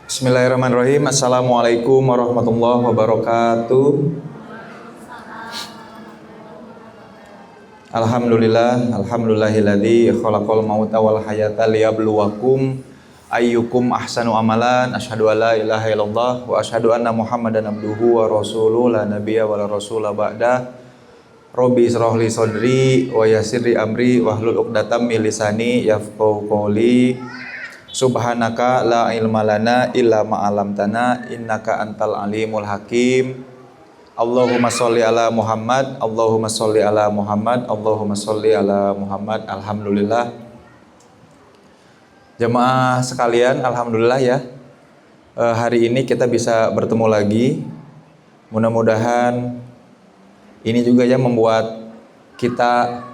Bismillahirrahmanirrahim. Assalamualaikum warahmatullahi wabarakatuh. Alhamdulillahilladzi khalaqal mauta wal hayata liyabluwakum ayyukum ahsanu amalan. Asyhadu an la ilaha illallah wa asyhadu anna Muhammadan abduhu wa rasuluhu la nabiyya wa la rasula ba'da. Rabbi israh li sadri wa yassir li amri wahlul 'uqdatam min lisani yafqahu qawli. Subhanaka la ilma lana illa ma 'allamtana innaka antal alimul hakim. Allahumma sholli ala Muhammad, Allahumma sholli ala Muhammad, Allahumma sholli ala Muhammad. Alhamdulillah. Jemaah sekalian, alhamdulillah ya. Hari ini kita bisa bertemu lagi. Mudah-mudahan ini juga yang membuat kita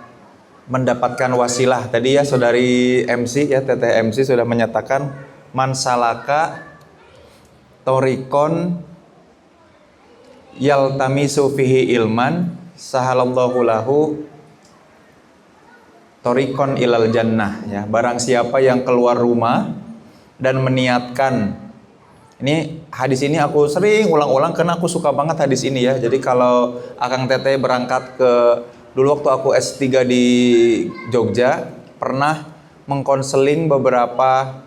mendapatkan wasilah. Tadi ya saudari MC ya, teteh MC sudah menyatakan man salaka torikon yaltamisu fihi ilman sahalallahu lahu torikon ilal jannah ya. Barang siapa yang keluar rumah dan meniatkan, ini hadis ini aku sering ulang-ulang karena aku suka banget hadis ini ya. Jadi kalau Akang Teteh berangkat ke, dulu waktu aku S3 di Jogja, pernah mengkonseling beberapa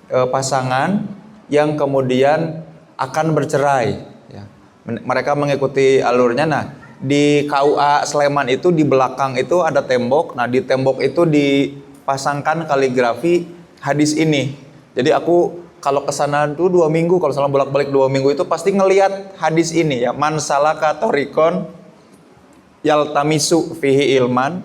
pasangan yang kemudian akan bercerai ya. Mereka mengikuti alurnya. Nah, di KUA Sleman itu di belakang itu ada tembok. Nah, di tembok itu dipasangkan kaligrafi hadis ini. Jadi aku kalau kesana tuh 2 minggu, kalau salah bolak-balik 2 minggu itu pasti ngelihat hadis ini ya. Man salaka torikon yaltamisu fihi ilman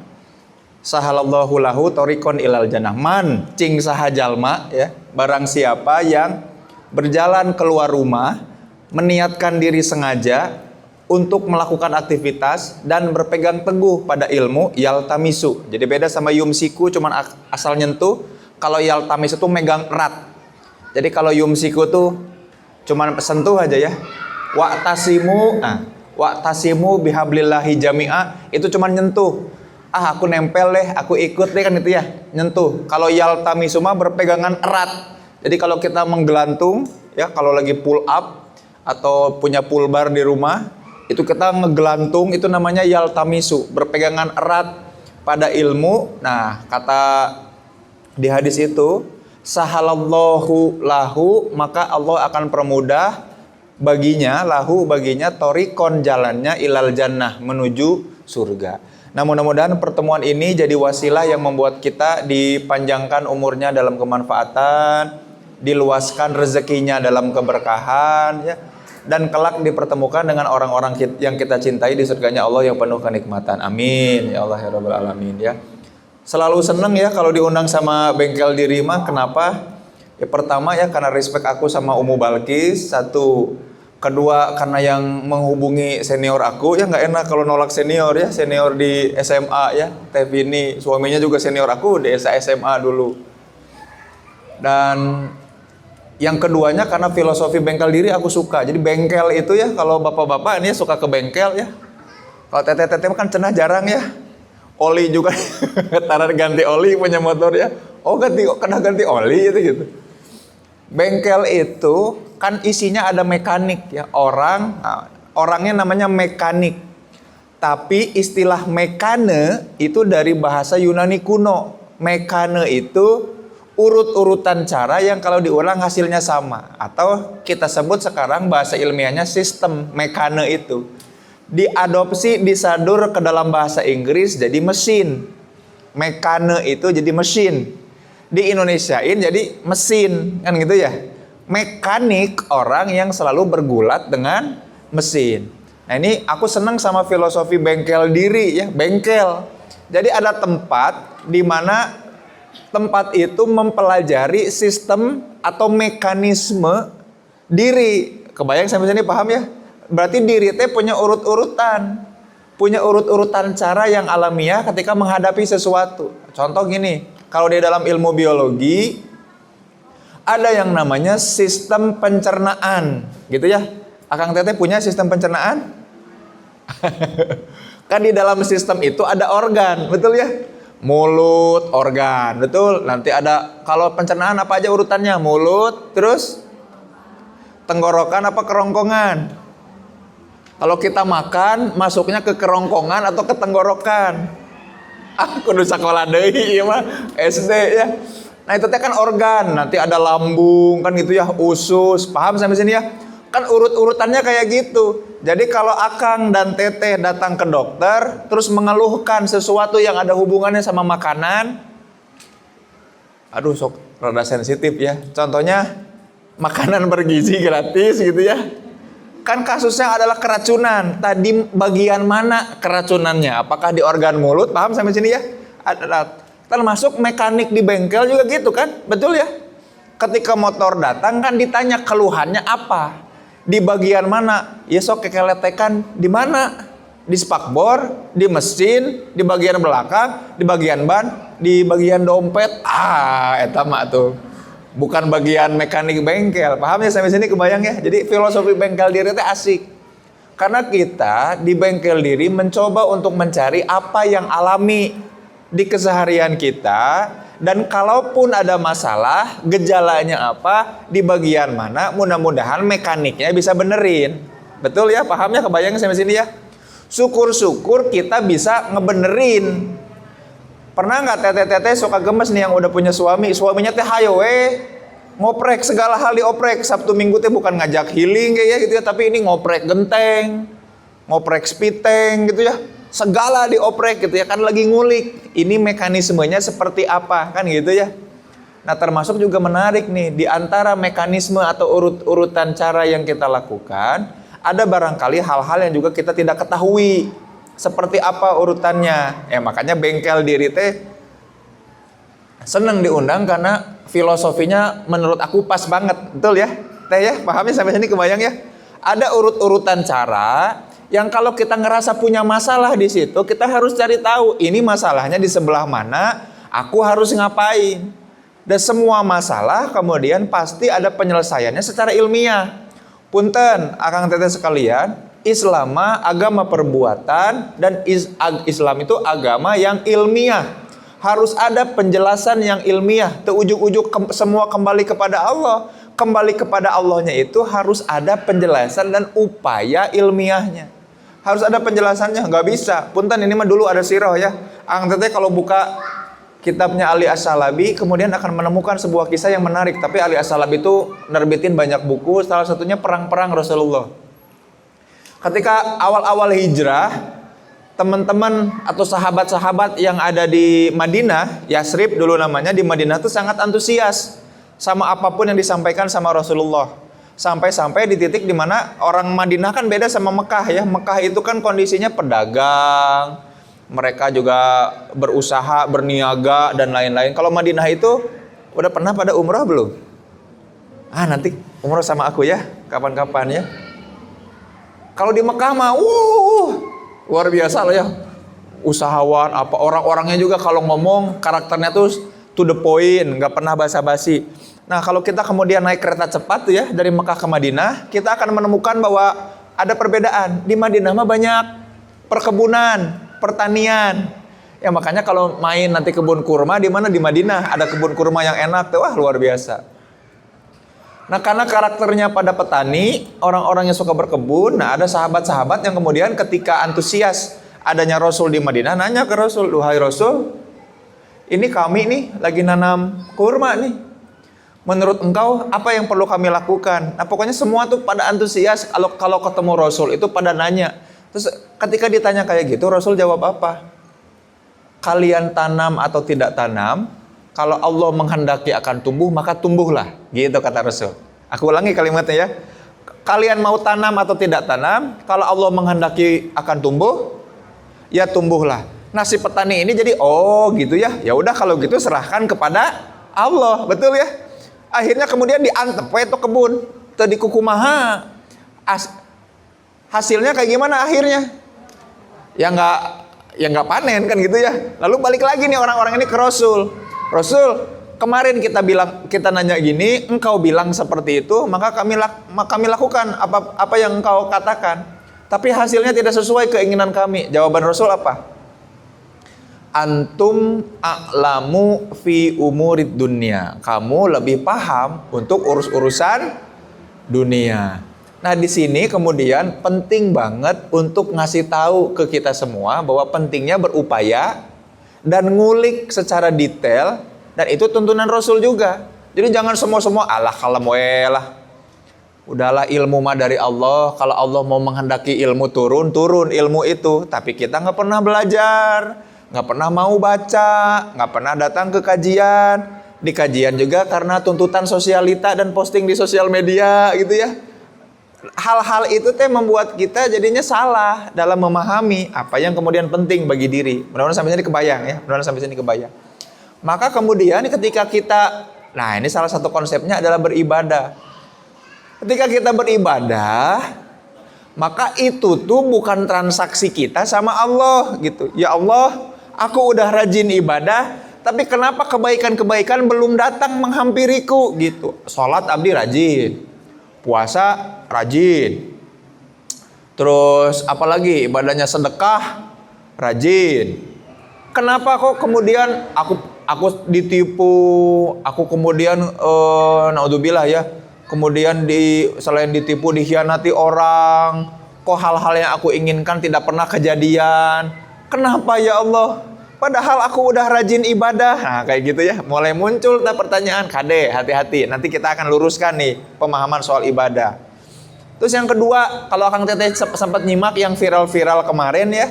sahalallahu lahu torikon ilal jannah. Man cing saha jalma ya, barang siapa yang berjalan keluar rumah meniatkan diri sengaja untuk melakukan aktivitas dan berpegang teguh pada ilmu, yaltamisu. Jadi beda sama yumsiku, cuman asal nyentuh. Kalau yaltamis itu megang erat. Jadi kalau yumsiku tuh cuman sentuh aja ya. Wa'tasimu, wa'tasimu bihablillahi jami'a, itu cuman nyentuh. Aku nempel deh, aku ikut deh, kan itu ya, nyentuh. Kalau yaltamisu mah berpegangan erat. Jadi kalau kita menggelantung ya, kalau lagi pull up atau punya pull bar di rumah, itu kita ngegelantung, itu namanya yaltamisu, berpegangan erat pada ilmu. Nah, kata di hadis itu, sahalallahu lahu, maka Allah akan permudah baginya, lahu baginya, torikon jalannya, ilal jannah, menuju surga. Nah, mudah-mudahan pertemuan ini jadi wasilah yang membuat kita dipanjangkan umurnya dalam kemanfaatan, diluaskan rezekinya dalam keberkahan ya, dan kelak dipertemukan dengan orang-orang yang kita cintai di surganya Allah yang penuh kenikmatan. Amin ya Allah ya Rabbal alamin ya. Selalu seneng ya kalau diundang sama Bengkel Diri mah. Kenapa? Ya pertama ya karena respect aku sama Umu Balkis, satu. Kedua karena yang menghubungi senior aku ya, nggak enak kalau nolak senior ya, senior di SMA ya. Teh Vini suaminya juga senior aku di SMA dulu. Dan yang keduanya karena filosofi Bengkel Diri aku suka. Jadi bengkel itu ya, kalau bapak-bapak ini suka ke bengkel ya. Kalau teteh-teteh kan cenah jarang ya. Oli juga taruh ganti oli punya motor ya. Oh kena ganti oli itu gitu. Bengkel itu kan isinya ada mekanik ya, orangnya namanya mekanik. Tapi istilah mekane itu dari bahasa Yunani kuno. Mekane itu urut-urutan cara yang kalau diulang hasilnya sama, atau kita sebut sekarang bahasa ilmiahnya sistem. Mekane itu diadopsi, disadur ke dalam bahasa Inggris jadi mesin. Mekane itu jadi mesin, di Indonesiain jadi mesin, kan gitu ya. Mekanik orang yang selalu bergulat dengan mesin. Nah, ini aku senang sama filosofi Bengkel Diri ya, bengkel. Jadi ada tempat di mana tempat itu mempelajari sistem atau mekanisme diri. Kebayang sampai sini paham ya? Berarti diri teh punya urut-urutan cara yang alamiah ketika menghadapi sesuatu. Contoh gini, kalau di dalam ilmu biologi ada yang namanya sistem pencernaan, gitu ya. Akang Teteh punya sistem pencernaan? Kan di dalam sistem itu ada organ, betul ya? Mulut, organ, betul. Nanti ada, kalau pencernaan apa aja urutannya? Mulut, terus Tenggorokan apa kerongkongan? Kalau kita makan, masuknya ke kerongkongan atau ke tenggorokan? Kudu sekolah deui ieu mah SD ya. Nah itu teh kan organ, nanti ada lambung kan gitu ya, usus, paham sampai sini ya? Kan urut-urutannya kayak gitu. Jadi kalau Akang dan Teteh datang ke dokter, terus mengeluhkan sesuatu yang ada hubungannya sama makanan, aduh sok rada sensitif ya. Contohnya makanan bergizi gratis gitu ya. Kan kasusnya adalah keracunan. Tadi bagian mana keracunannya? Apakah di organ mulut? Paham sampai sini ya? Termasuk mekanik di bengkel juga gitu kan? Betul ya? Ketika motor datang kan ditanya keluhannya apa? Di bagian mana? Ya sok kekeletekan di mana? Di spakbor, di mesin, di bagian belakang, di bagian ban, di bagian dompet. Eta mah tuh. Bukan bagian mekanik bengkel. Paham ya sampai sini kebayang ya? Jadi filosofi bengkel diri itu asik. Karena kita di bengkel diri mencoba untuk mencari apa yang alami di keseharian kita, dan kalaupun ada masalah, gejalanya apa, di bagian mana, mudah-mudahan mekaniknya bisa benerin. Betul ya? Paham ya? Kebayang sampai sini ya? Syukur-syukur kita bisa ngebenerin. Pernah nggak teteh-teteh suka gemes nih yang udah punya suami, suaminya teh hayo ngoprek segala hal dioprek. Sabtu Minggu teh bukan ngajak healing kayak gitu ya, tapi ini ngoprek genteng, ngoprek spiteng gitu ya. Segala dioprek gitu ya, kan lagi ngulik. Ini mekanismenya seperti apa kan gitu ya. Nah, termasuk juga menarik nih di antara mekanisme atau urut-urutan cara yang kita lakukan, ada barangkali hal-hal yang juga kita tidak ketahui. Seperti apa urutannya? Makanya bengkel diri teh seneng diundang karena filosofinya menurut aku pas banget. Betul ya? Teh ya? Pahamnya sampai sini kebayang ya? Ada urut-urutan cara yang kalau kita ngerasa punya masalah di situ, kita harus cari tahu ini masalahnya di sebelah mana, aku harus ngapain. Dan semua masalah kemudian pasti ada penyelesaiannya secara ilmiah. Punten, akang teteh sekalian, Islam agama perbuatan, dan Islam itu agama yang ilmiah. Harus ada penjelasan yang ilmiah. Ujug-ujug semua kembali kepada Allah. Kembali kepada Allahnya itu harus ada penjelasan dan upaya ilmiahnya. Harus ada penjelasannya, nggak bisa. Punten ini mah dulu ada sirah ya. Akang teteh kalau buka kitabnya Ali As-Salabi, kemudian akan menemukan sebuah kisah yang menarik. Tapi Ali As-Salabi itu nerbitin banyak buku, salah satunya perang-perang Rasulullah. Ketika awal-awal hijrah, teman-teman atau sahabat-sahabat yang ada di Madinah, Yasrib dulu namanya, di Madinah itu sangat antusias sama apapun yang disampaikan sama Rasulullah. Sampai-sampai di titik dimana orang Madinah kan beda sama Mekah ya. Mekah itu kan kondisinya pedagang, mereka juga berusaha, berniaga dan lain-lain. Kalau Madinah itu udah pernah pada umrah belum? Nanti umrah sama aku ya, kapan-kapan ya. Kalau di Mekah mah, luar biasa loh ya. Usahawan, apa orang-orangnya juga kalau ngomong karakternya tuh to the point, nggak pernah basa-basi. Nah kalau kita kemudian naik kereta cepat tuh ya dari Mekah ke Madinah, kita akan menemukan bahwa ada perbedaan. Di Madinah mah banyak perkebunan, pertanian. Ya makanya kalau main nanti kebun kurma di mana di Madinah ada kebun kurma yang enak tuh, luar biasa. Nah karena karakternya pada petani, orang-orang yang suka berkebun, nah ada sahabat-sahabat yang kemudian ketika antusias adanya Rasul di Madinah, nanya ke Rasul, "Duhai Rasul, ini kami nih lagi nanam kurma nih. Menurut engkau apa yang perlu kami lakukan?" Nah pokoknya semua tuh pada antusias kalau ketemu Rasul itu pada nanya. Terus ketika ditanya kayak gitu, Rasul jawab apa? Kalian tanam atau tidak tanam, kalau Allah menghendaki akan tumbuh, maka tumbuhlah. Gitu kata Rasul. Aku ulangi kalimatnya ya. Kalian mau tanam atau tidak tanam, kalau Allah menghendaki akan tumbuh, ya tumbuhlah. Nah si petani ini jadi, gitu ya. Ya udah kalau gitu serahkan kepada Allah. Betul ya? Akhirnya kemudian diantep itu kebun. Tadi kukumaha. Hasilnya kayak gimana akhirnya? Ya nggak panen kan gitu ya. Lalu balik lagi nih orang-orang ini ke Rasul. Rasul, kemarin kita nanya gini, engkau bilang seperti itu, maka kami lakukan apa yang engkau katakan. Tapi hasilnya tidak sesuai keinginan kami. Jawaban Rasul apa? Antum a'lamu fi umurid dunia. Kamu lebih paham untuk urusan dunia. Nah, di sini kemudian penting banget untuk ngasih tahu ke kita semua bahwa pentingnya berupaya dan ngulik secara detail, dan itu tuntunan Rasul juga. Jadi jangan semua-semua alah kalem lah. Udahlah, ilmu mah dari Allah. Kalau Allah mau menghendaki ilmu turun ilmu itu. Tapi kita nggak pernah belajar, nggak pernah mau baca, nggak pernah datang ke kajian. Di kajian juga karena tuntutan sosialita dan posting di sosial media gitu ya. Hal-hal itu membuat kita jadinya salah dalam memahami apa yang kemudian penting bagi diri. Mudah-mudahan sampai sini kebayang ya. Mudah-mudahan sampai sini kebayang. Maka kemudian ketika kita, nah ini salah satu konsepnya adalah beribadah. Ketika kita beribadah, maka itu tuh bukan transaksi kita sama Allah gitu. Ya Allah, aku udah rajin ibadah, tapi kenapa kebaikan-kebaikan belum datang menghampiriku gitu. Sholat abdi rajin, puasa rajin, terus apalagi ibadahnya sedekah rajin. Kenapa kok kemudian aku ditipu, aku kemudian naudzubillah ya, kemudian selain ditipu dikhianati orang, kok hal-hal yang aku inginkan tidak pernah kejadian. Kenapa ya Allah? Padahal aku udah rajin ibadah. Nah kayak gitu ya, mulai muncul pertanyaan. Kade, hati-hati, nanti kita akan luruskan nih pemahaman soal ibadah. Terus yang kedua, kalau Akang Teteh sempat nyimak yang viral-viral kemarin ya,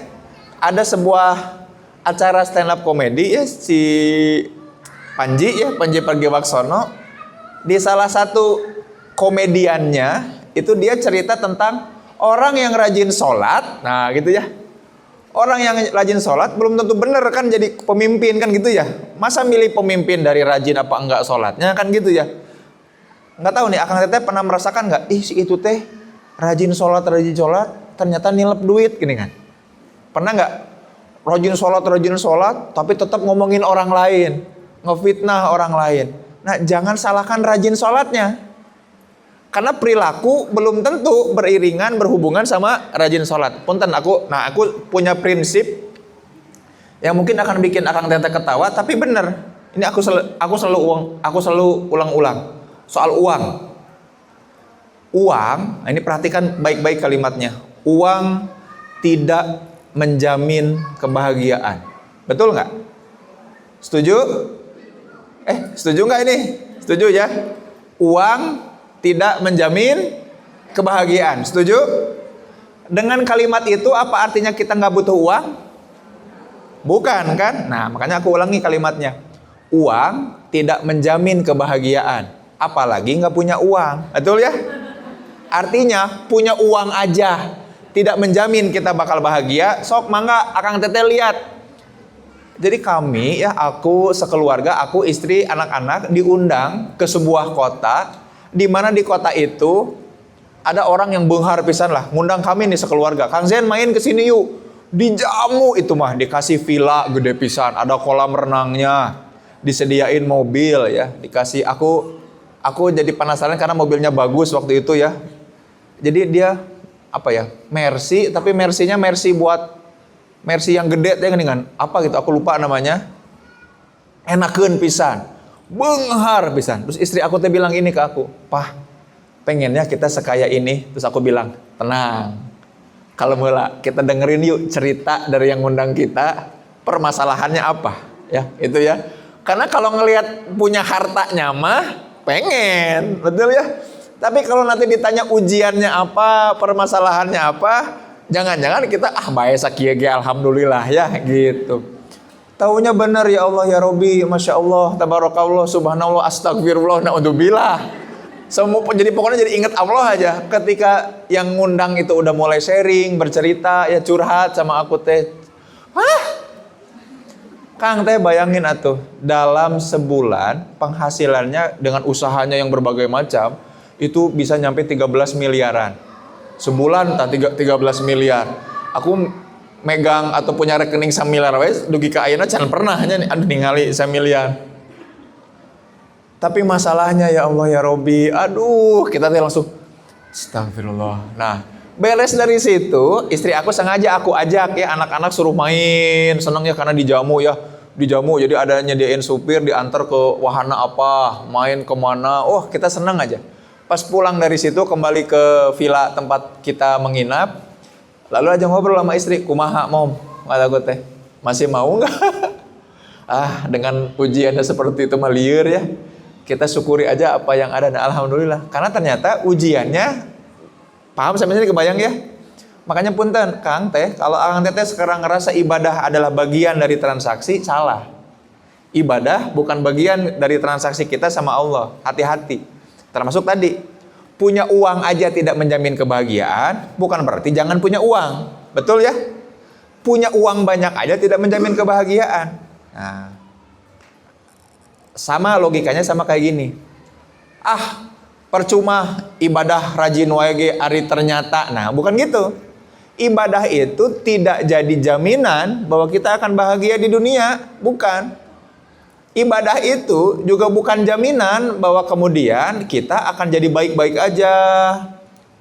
ada sebuah acara stand up komedi ya, si Panji Pragiwaksono. Di salah satu komediannya itu dia cerita tentang orang yang rajin sholat. Nah gitu ya, orang yang rajin sholat belum tentu benar kan jadi pemimpin kan gitu ya. Masa milih pemimpin dari rajin apa enggak sholatnya kan gitu ya. Nggak tahu nih, Akang Teteh pernah merasakan nggak? Si itu teh rajin sholat ternyata nilep duit gini kan. Pernah nggak? Rajin sholat tapi tetap ngomongin orang lain, ngefitnah orang lain. Nah jangan salahkan rajin sholatnya, karena perilaku belum tentu beriringan berhubungan sama rajin sholat. Punten aku punya prinsip yang mungkin akan bikin Akang Teteh ketawa, tapi bener. Ini aku selalu ulang-ulang soal uang. Uang, ini perhatikan baik-baik kalimatnya. Uang tidak menjamin kebahagiaan. Betul nggak? Setuju? Setuju nggak ini? Setuju ya? Uang tidak menjamin kebahagiaan. Setuju? Dengan kalimat itu apa artinya kita nggak butuh uang? Bukan kan? Nah makanya aku ulangi kalimatnya. Uang tidak menjamin kebahagiaan, apalagi nggak punya uang. Betul ya? Artinya punya uang aja tidak menjamin kita bakal bahagia. Sok mangga Akang Teteh lihat. Jadi kami ya, aku sekeluarga, aku istri, anak-anak diundang ke sebuah kota, di mana di kota itu ada orang yang benghar pisan lah, ngundang kami nih sekeluarga. Kang Zen main ke sini yuk. Dijamu itu mah, dikasih villa gede pisan, ada kolam renangnya, disediain mobil ya, dikasih aku jadi penasaran karena mobilnya bagus waktu itu ya. Jadi dia Mercy, tapi Mercy-nya Mercy yang gede teh kan apa gitu, aku lupa namanya. Enakeun pisan, benghar pisan. Terus istri aku teh bilang ini ke aku, "Pah, pengennya kita sekaya ini." Terus aku bilang, "Tenang. Kalau mula kita dengerin yuk cerita dari yang ngundang kita, permasalahannya apa?" Ya, itu ya. Karena kalau ngelihat punya hartanya mah pengen, betul ya. Tapi kalau nanti ditanya ujiannya apa, permasalahannya apa, jangan-jangan kita bae sakieu ge alhamdulillah ya gitu. Taunya benar, ya Allah ya Robbi, Masya Allah, Tabarakallah, Subhanallah, Astagfirullah, Na'udzubillah. Jadi pokoknya jadi ingat Allah aja. Ketika yang ngundang itu udah mulai sharing, bercerita, ya curhat sama aku teh. Kang teh bayangin atuh, dalam sebulan penghasilannya dengan usahanya yang berbagai macam, itu bisa nyampe 13 miliaran. Sebulan 13 miliar. Aku megang atau punya rekening 1 miliar wes dugi ka ayeuna can pernah nya ningali 1 miliar. Tapi masalahnya ya Allah ya Robbi, kita teh langsung astagfirullah. Nah, beres dari situ, istri aku sengaja aku ajak ya, anak-anak suruh main, seneng ya karena dijamu ya. Dijamu, jadi ada nyediain supir diantar ke wahana apa, main kemana, kita seneng aja. Pas pulang dari situ kembali ke villa tempat kita menginap, lalu aja ngobrol sama istri, kumaha mom, kata gue teh, masih mau nggak? Dengan ujiannya seperti itu mah lieur ya. Kita syukuri aja apa yang ada, dan alhamdulillah. Karena ternyata ujiannya, paham sampai sini kebayang ya? Makanya punten, Kang teh, kalau Akang teh sekarang ngerasa ibadah adalah bagian dari transaksi, salah. Ibadah bukan bagian dari transaksi kita sama Allah. Hati-hati. Termasuk tadi, punya uang aja tidak menjamin kebahagiaan, bukan berarti jangan punya uang. Betul ya? Punya uang banyak aja tidak menjamin kebahagiaan. Nah, sama logikanya sama kayak gini. Percuma ibadah rajin wae ari ternyata. Nah, bukan gitu. Ibadah itu tidak jadi jaminan bahwa kita akan bahagia di dunia, bukan. Ibadah itu juga bukan jaminan bahwa kemudian kita akan jadi baik-baik aja,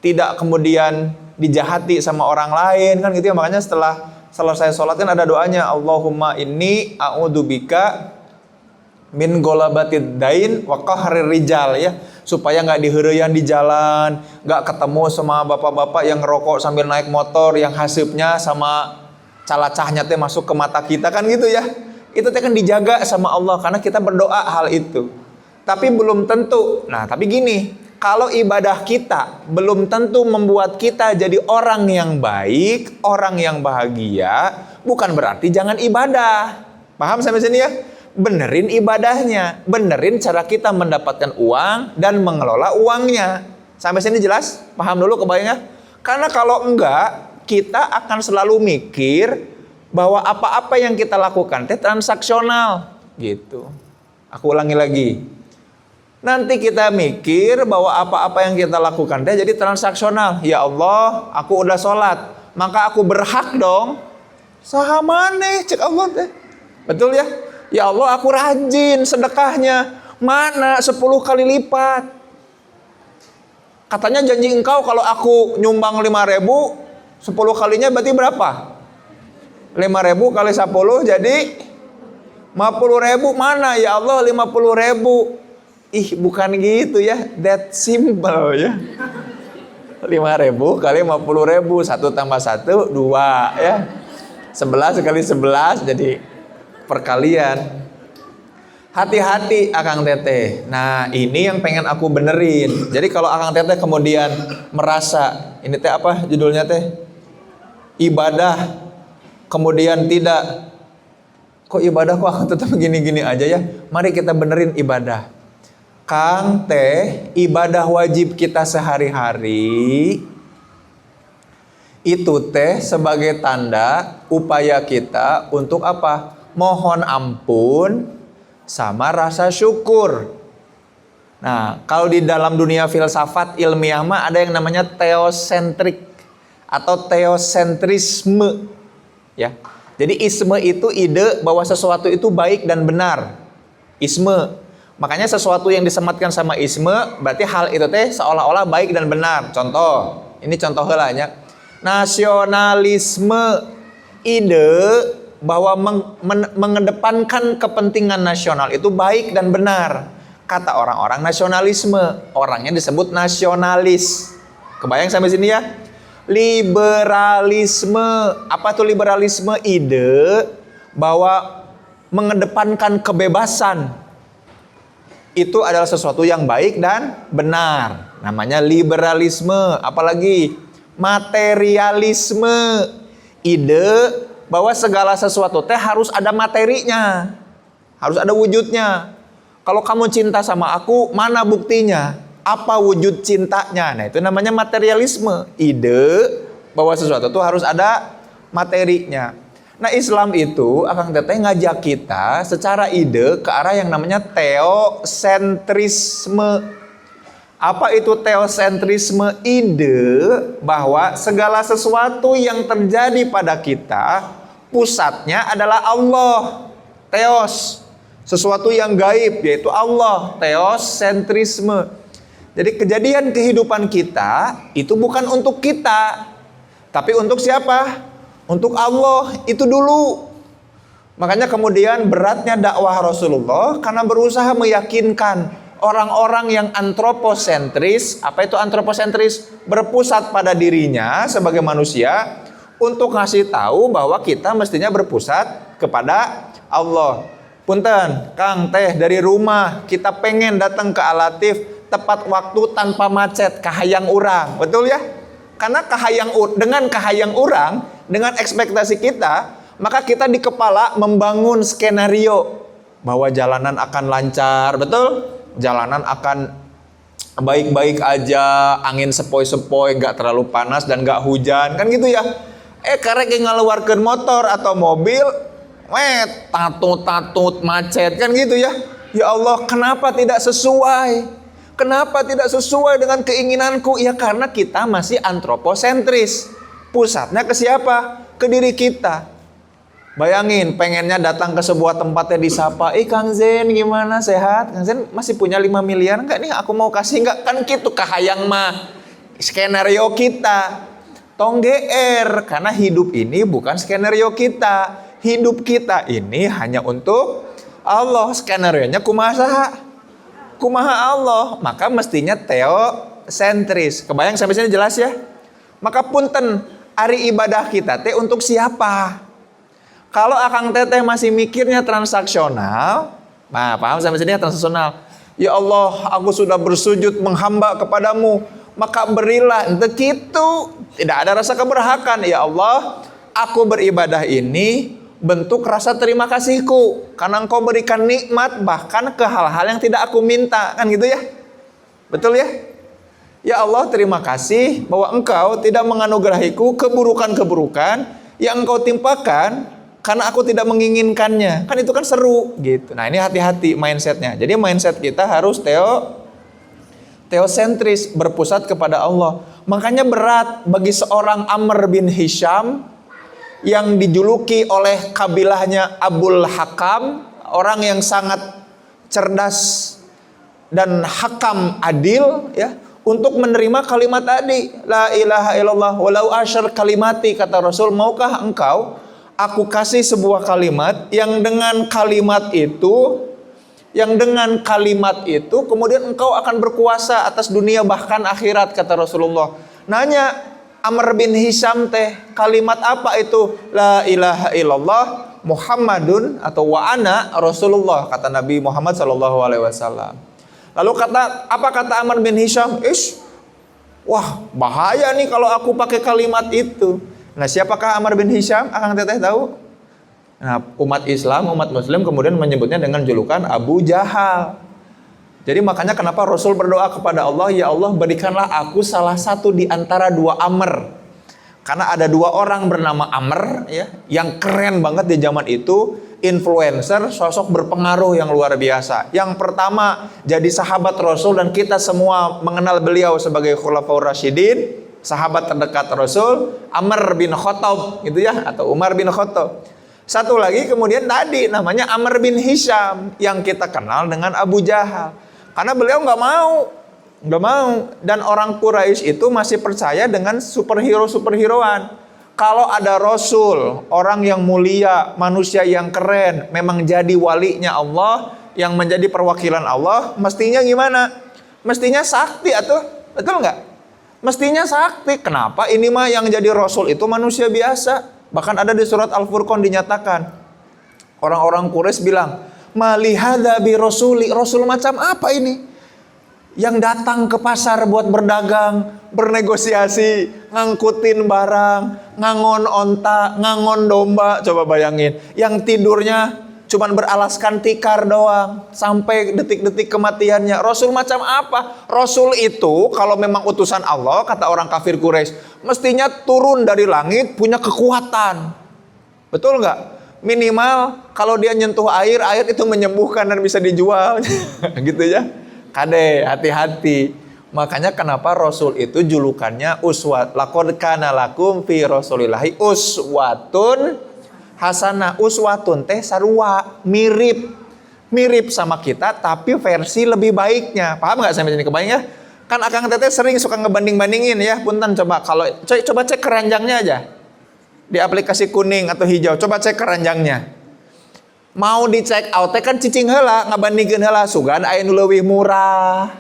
tidak kemudian dijahati sama orang lain, kan gitu ya. Makanya setelah selesai sholat kan ada doanya, Allahumma inni a'udzubika min golabatid dain wa qahrir rijal, ya, supaya nggak diheureuyan di jalan, nggak ketemu sama bapak-bapak yang ngerokok sambil naik motor, yang hasibnya sama calacahnya teh masuk ke mata kita, kan gitu ya. Itu kan dijaga sama Allah karena kita berdoa hal itu. Tapi belum tentu. Nah, tapi gini, kalau ibadah kita belum tentu membuat kita jadi orang yang baik, orang yang bahagia, bukan berarti jangan ibadah. Paham sampai sini ya? Benerin ibadahnya, benerin cara kita mendapatkan uang dan mengelola uangnya. Sampai sini jelas? Paham dulu kebayangnya? Karena kalau enggak, kita akan selalu mikir bahwa apa-apa yang kita lakukan teh transaksional gitu. Aku ulangi lagi. Nanti kita mikir bahwa apa-apa yang kita lakukan teh jadi transaksional. Ya Allah, aku udah sholat, maka aku berhak dong. Saha maneh cek Allah teh. Betul ya? Ya Allah, aku rajin sedekahnya. Mana 10 kali lipat. Katanya janji engkau kalau aku nyumbang 5.000, 10 kalinya berarti berapa? 5.000 kali 10 jadi 50.000. Mana ya Allah 50.000? Bukan gitu ya. That simple ya. 5.000 kali 50.000, 1 tambah 1 2 ya. 11 kali 11 jadi perkalian. Hati-hati Akang Teteh. Nah, ini yang pengen aku benerin. Jadi kalau Akang Teteh kemudian merasa ini teh apa judulnya teh? Ibadah. Kemudian tidak, kok ibadah kok akan tetap gini-gini aja ya. Mari kita benerin ibadah. Kang teh, ibadah wajib kita sehari-hari itu teh sebagai tanda upaya kita untuk apa? Mohon ampun sama rasa syukur. Nah, kalau di dalam dunia filsafat ilmiah mah ada yang namanya teosentrik atau teosentrisme. Ya, jadi isme itu ide bahwa sesuatu itu baik dan benar. Isme, makanya sesuatu yang disematkan sama isme berarti hal itu teh seolah-olah baik dan benar. Contoh, ini contoh heulanya. Nasionalisme, ide bahwa mengedepankan kepentingan nasional itu baik dan benar. Kata orang-orang nasionalisme, orangnya disebut nasionalis. Kebayang sampai sini ya? Liberalisme, apa tuh liberalisme? Ide bahwa mengedepankan kebebasan itu adalah sesuatu yang baik dan benar. Namanya liberalisme. Apalagi materialisme, ide bahwa segala sesuatu teh harus ada materinya, harus ada wujudnya. Kalau kamu cinta sama aku, mana buktinya? Apa wujud cintanya? Nah, itu namanya materialisme. Ide bahwa sesuatu itu harus ada materinya. Nah, Islam itu Akang Teteh ngajak kita secara ide ke arah yang namanya teosentrisme. Apa itu teosentrisme? Ide bahwa segala sesuatu yang terjadi pada kita pusatnya adalah Allah. Teos, sesuatu yang gaib, yaitu Allah. Teosentrisme. Jadi kejadian kehidupan kita itu bukan untuk kita, tapi untuk siapa? Untuk Allah itu dulu. Makanya kemudian beratnya dakwah Rasulullah karena berusaha meyakinkan Orang-orang yang antroposentris, apa itu antroposentris? Berpusat pada dirinya sebagai manusia, untuk ngasih tahu bahwa kita mestinya berpusat kepada Allah. Punten, Kang teh dari rumah kita pengen datang ke Al-Latif tepat waktu tanpa macet kahayang urang, betul ya? Karena dengan kahayang urang, dengan ekspektasi kita, maka kita di kepala membangun skenario bahwa jalanan akan lancar, betul? Jalanan akan baik-baik aja, angin sepoi-sepoi, nggak terlalu panas dan nggak hujan, kan gitu ya. Karek yang ngeluarkan motor atau mobil, tatut macet, kan gitu ya. Ya Allah, kenapa tidak sesuai? Kenapa tidak sesuai dengan keinginanku? Ya karena kita masih antroposentris. Pusatnya ke siapa? Ke diri kita. Bayangin, pengennya datang ke sebuah tempatnya disapa, Kang Zen gimana, sehat? Kang Zen masih punya 5 miliar enggak nih, aku mau kasih enggak? Kan gitu kahayang mah. Skenario kita. Tong GR, karena hidup ini bukan skenario kita. Hidup kita ini hanya untuk Allah. Skenario-nya kumaha Allah. Maka mestinya teosentris. Kebayang sampai sini jelas ya? Maka punten, hari ibadah kita teh untuk siapa? Kalau akang teteh masih mikirnya transaksional, nah paham sampai sini ya, transaksional. Ya Allah, aku sudah bersujud menghamba kepadamu, maka berilah. Untuk itu tidak ada rasa keberhakan. Ya Allah, aku beribadah ini bentuk rasa terima kasihku karena engkau berikan nikmat bahkan ke hal-hal yang tidak aku minta, kan gitu ya? Betul ya? Ya Allah, terima kasih bahwa engkau tidak menganugerahiku keburukan-keburukan yang engkau timpakan karena aku tidak menginginkannya. Kan itu kan seru gitu. Nah, ini hati-hati mindsetnya. Jadi mindset kita harus teosentris, berpusat kepada Allah. Makanya berat bagi seorang Amr bin Hisham yang dijuluki oleh kabilahnya Abul Hakam, orang yang sangat cerdas dan hakam adil ya, untuk menerima kalimat tadi, la ilaha illallah walau asyar kalimati, kata Rasul, maukah engkau aku kasih sebuah kalimat yang dengan kalimat itu kemudian engkau akan berkuasa atas dunia bahkan akhirat, kata Rasulullah. Nanya Amr bin Hisham teh, kalimat apa itu? La ilaha illallah Muhammadun atau wa ana Rasulullah, kata Nabi Muhammad SAW. Lalu apa kata Amr bin Hisham? Wah bahaya nih kalau aku pakai kalimat itu. Nah, siapakah Amr bin Hisham? Akang teteh tahu? Nah, umat Islam, umat Muslim kemudian menyebutnya dengan julukan Abu Jahal. Jadi makanya kenapa Rasul berdoa kepada Allah, ya Allah berikanlah aku salah satu di antara dua Amr. Karena ada dua orang bernama Amr ya, yang keren banget di zaman itu, influencer, sosok berpengaruh yang luar biasa. Yang pertama jadi sahabat Rasul dan kita semua mengenal beliau sebagai Khulafaur Rasyidin. Sahabat terdekat Rasul, Amr bin Khattab gitu ya, atau Umar bin Khattab. Satu lagi kemudian tadi namanya Amr bin Hisham yang kita kenal dengan Abu Jahal. Karena beliau nggak mau, dan orang Quraisy itu masih percaya dengan superhero-superheroan. Kalau ada Rasul, orang yang mulia, manusia yang keren, memang jadi walinya Allah, yang menjadi perwakilan Allah, mestinya gimana? Mestinya sakti atau betul nggak? Mestinya sakti. Kenapa ini mah yang jadi Rasul itu manusia biasa? Bahkan ada di surat Al-Furqan dinyatakan, orang-orang Quraisy bilang, malihada bi rasuli, Rasul macam apa ini? Yang datang ke pasar buat berdagang, bernegosiasi, ngangkutin barang, ngangon onta, ngangon domba. Coba bayangin, yang tidurnya cuman beralaskan tikar doang sampai detik-detik kematiannya. Rasul macam apa? Rasul itu kalau memang utusan Allah, kata orang kafir Quraisy, mestinya turun dari langit punya kekuatan. Betul nggak? Minimal kalau dia nyentuh air itu menyembuhkan dan bisa dijual. Gitu ya. Kade, hati-hati. Makanya kenapa Rasul itu julukannya uswat. Laqad kana lakum fi Rasulillahi uswatun hasanah. Uswatun teh sarua, mirip sama kita tapi versi lebih baiknya. Paham nggak sampai sini? Kebayang ya? Kan akang teteh sering suka ngebanding-bandingin ya. Punten coba coba cek keranjangnya aja. Di aplikasi kuning atau hijau, coba cek keranjangnya. Mau dicek out teh kan cicing heula, ngabandingkeun heula sugan aya nu leuwih murah,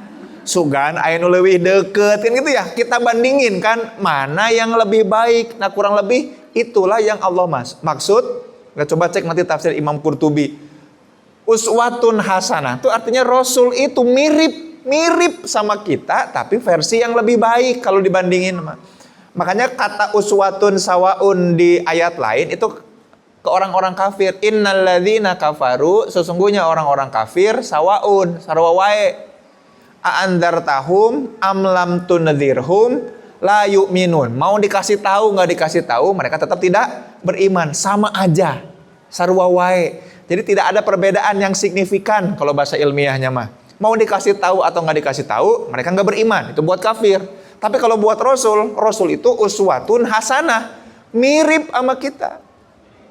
sugan aya nu leuwih deukeut kan gitu ya. Kita bandingin kan mana yang lebih baik. Nah, kurang lebih itulah yang Allah maksud. Nggak, coba cek nanti tafsir Imam Qurtubi. Uswatun hasanah itu artinya Rasul itu mirip sama kita tapi versi yang lebih baik kalau dibandingin. Makanya kata uswatun sawaun di ayat lain itu ke orang-orang kafir. Innalladzina kafaru, sesungguhnya orang-orang kafir sawaun, sarua wae. A'andzartahum am lam tundzirhum la yu'minun. Mau dikasih tahu nggak dikasih tahu, mereka tetap tidak beriman. Sama aja, sarua wae. Jadi tidak ada perbedaan yang signifikan kalau bahasa ilmiahnya mah. Mau dikasih tahu atau nggak dikasih tahu, mereka nggak beriman. Itu buat kafir. Tapi kalau buat Rasul itu uswatun hasanah, mirip sama kita.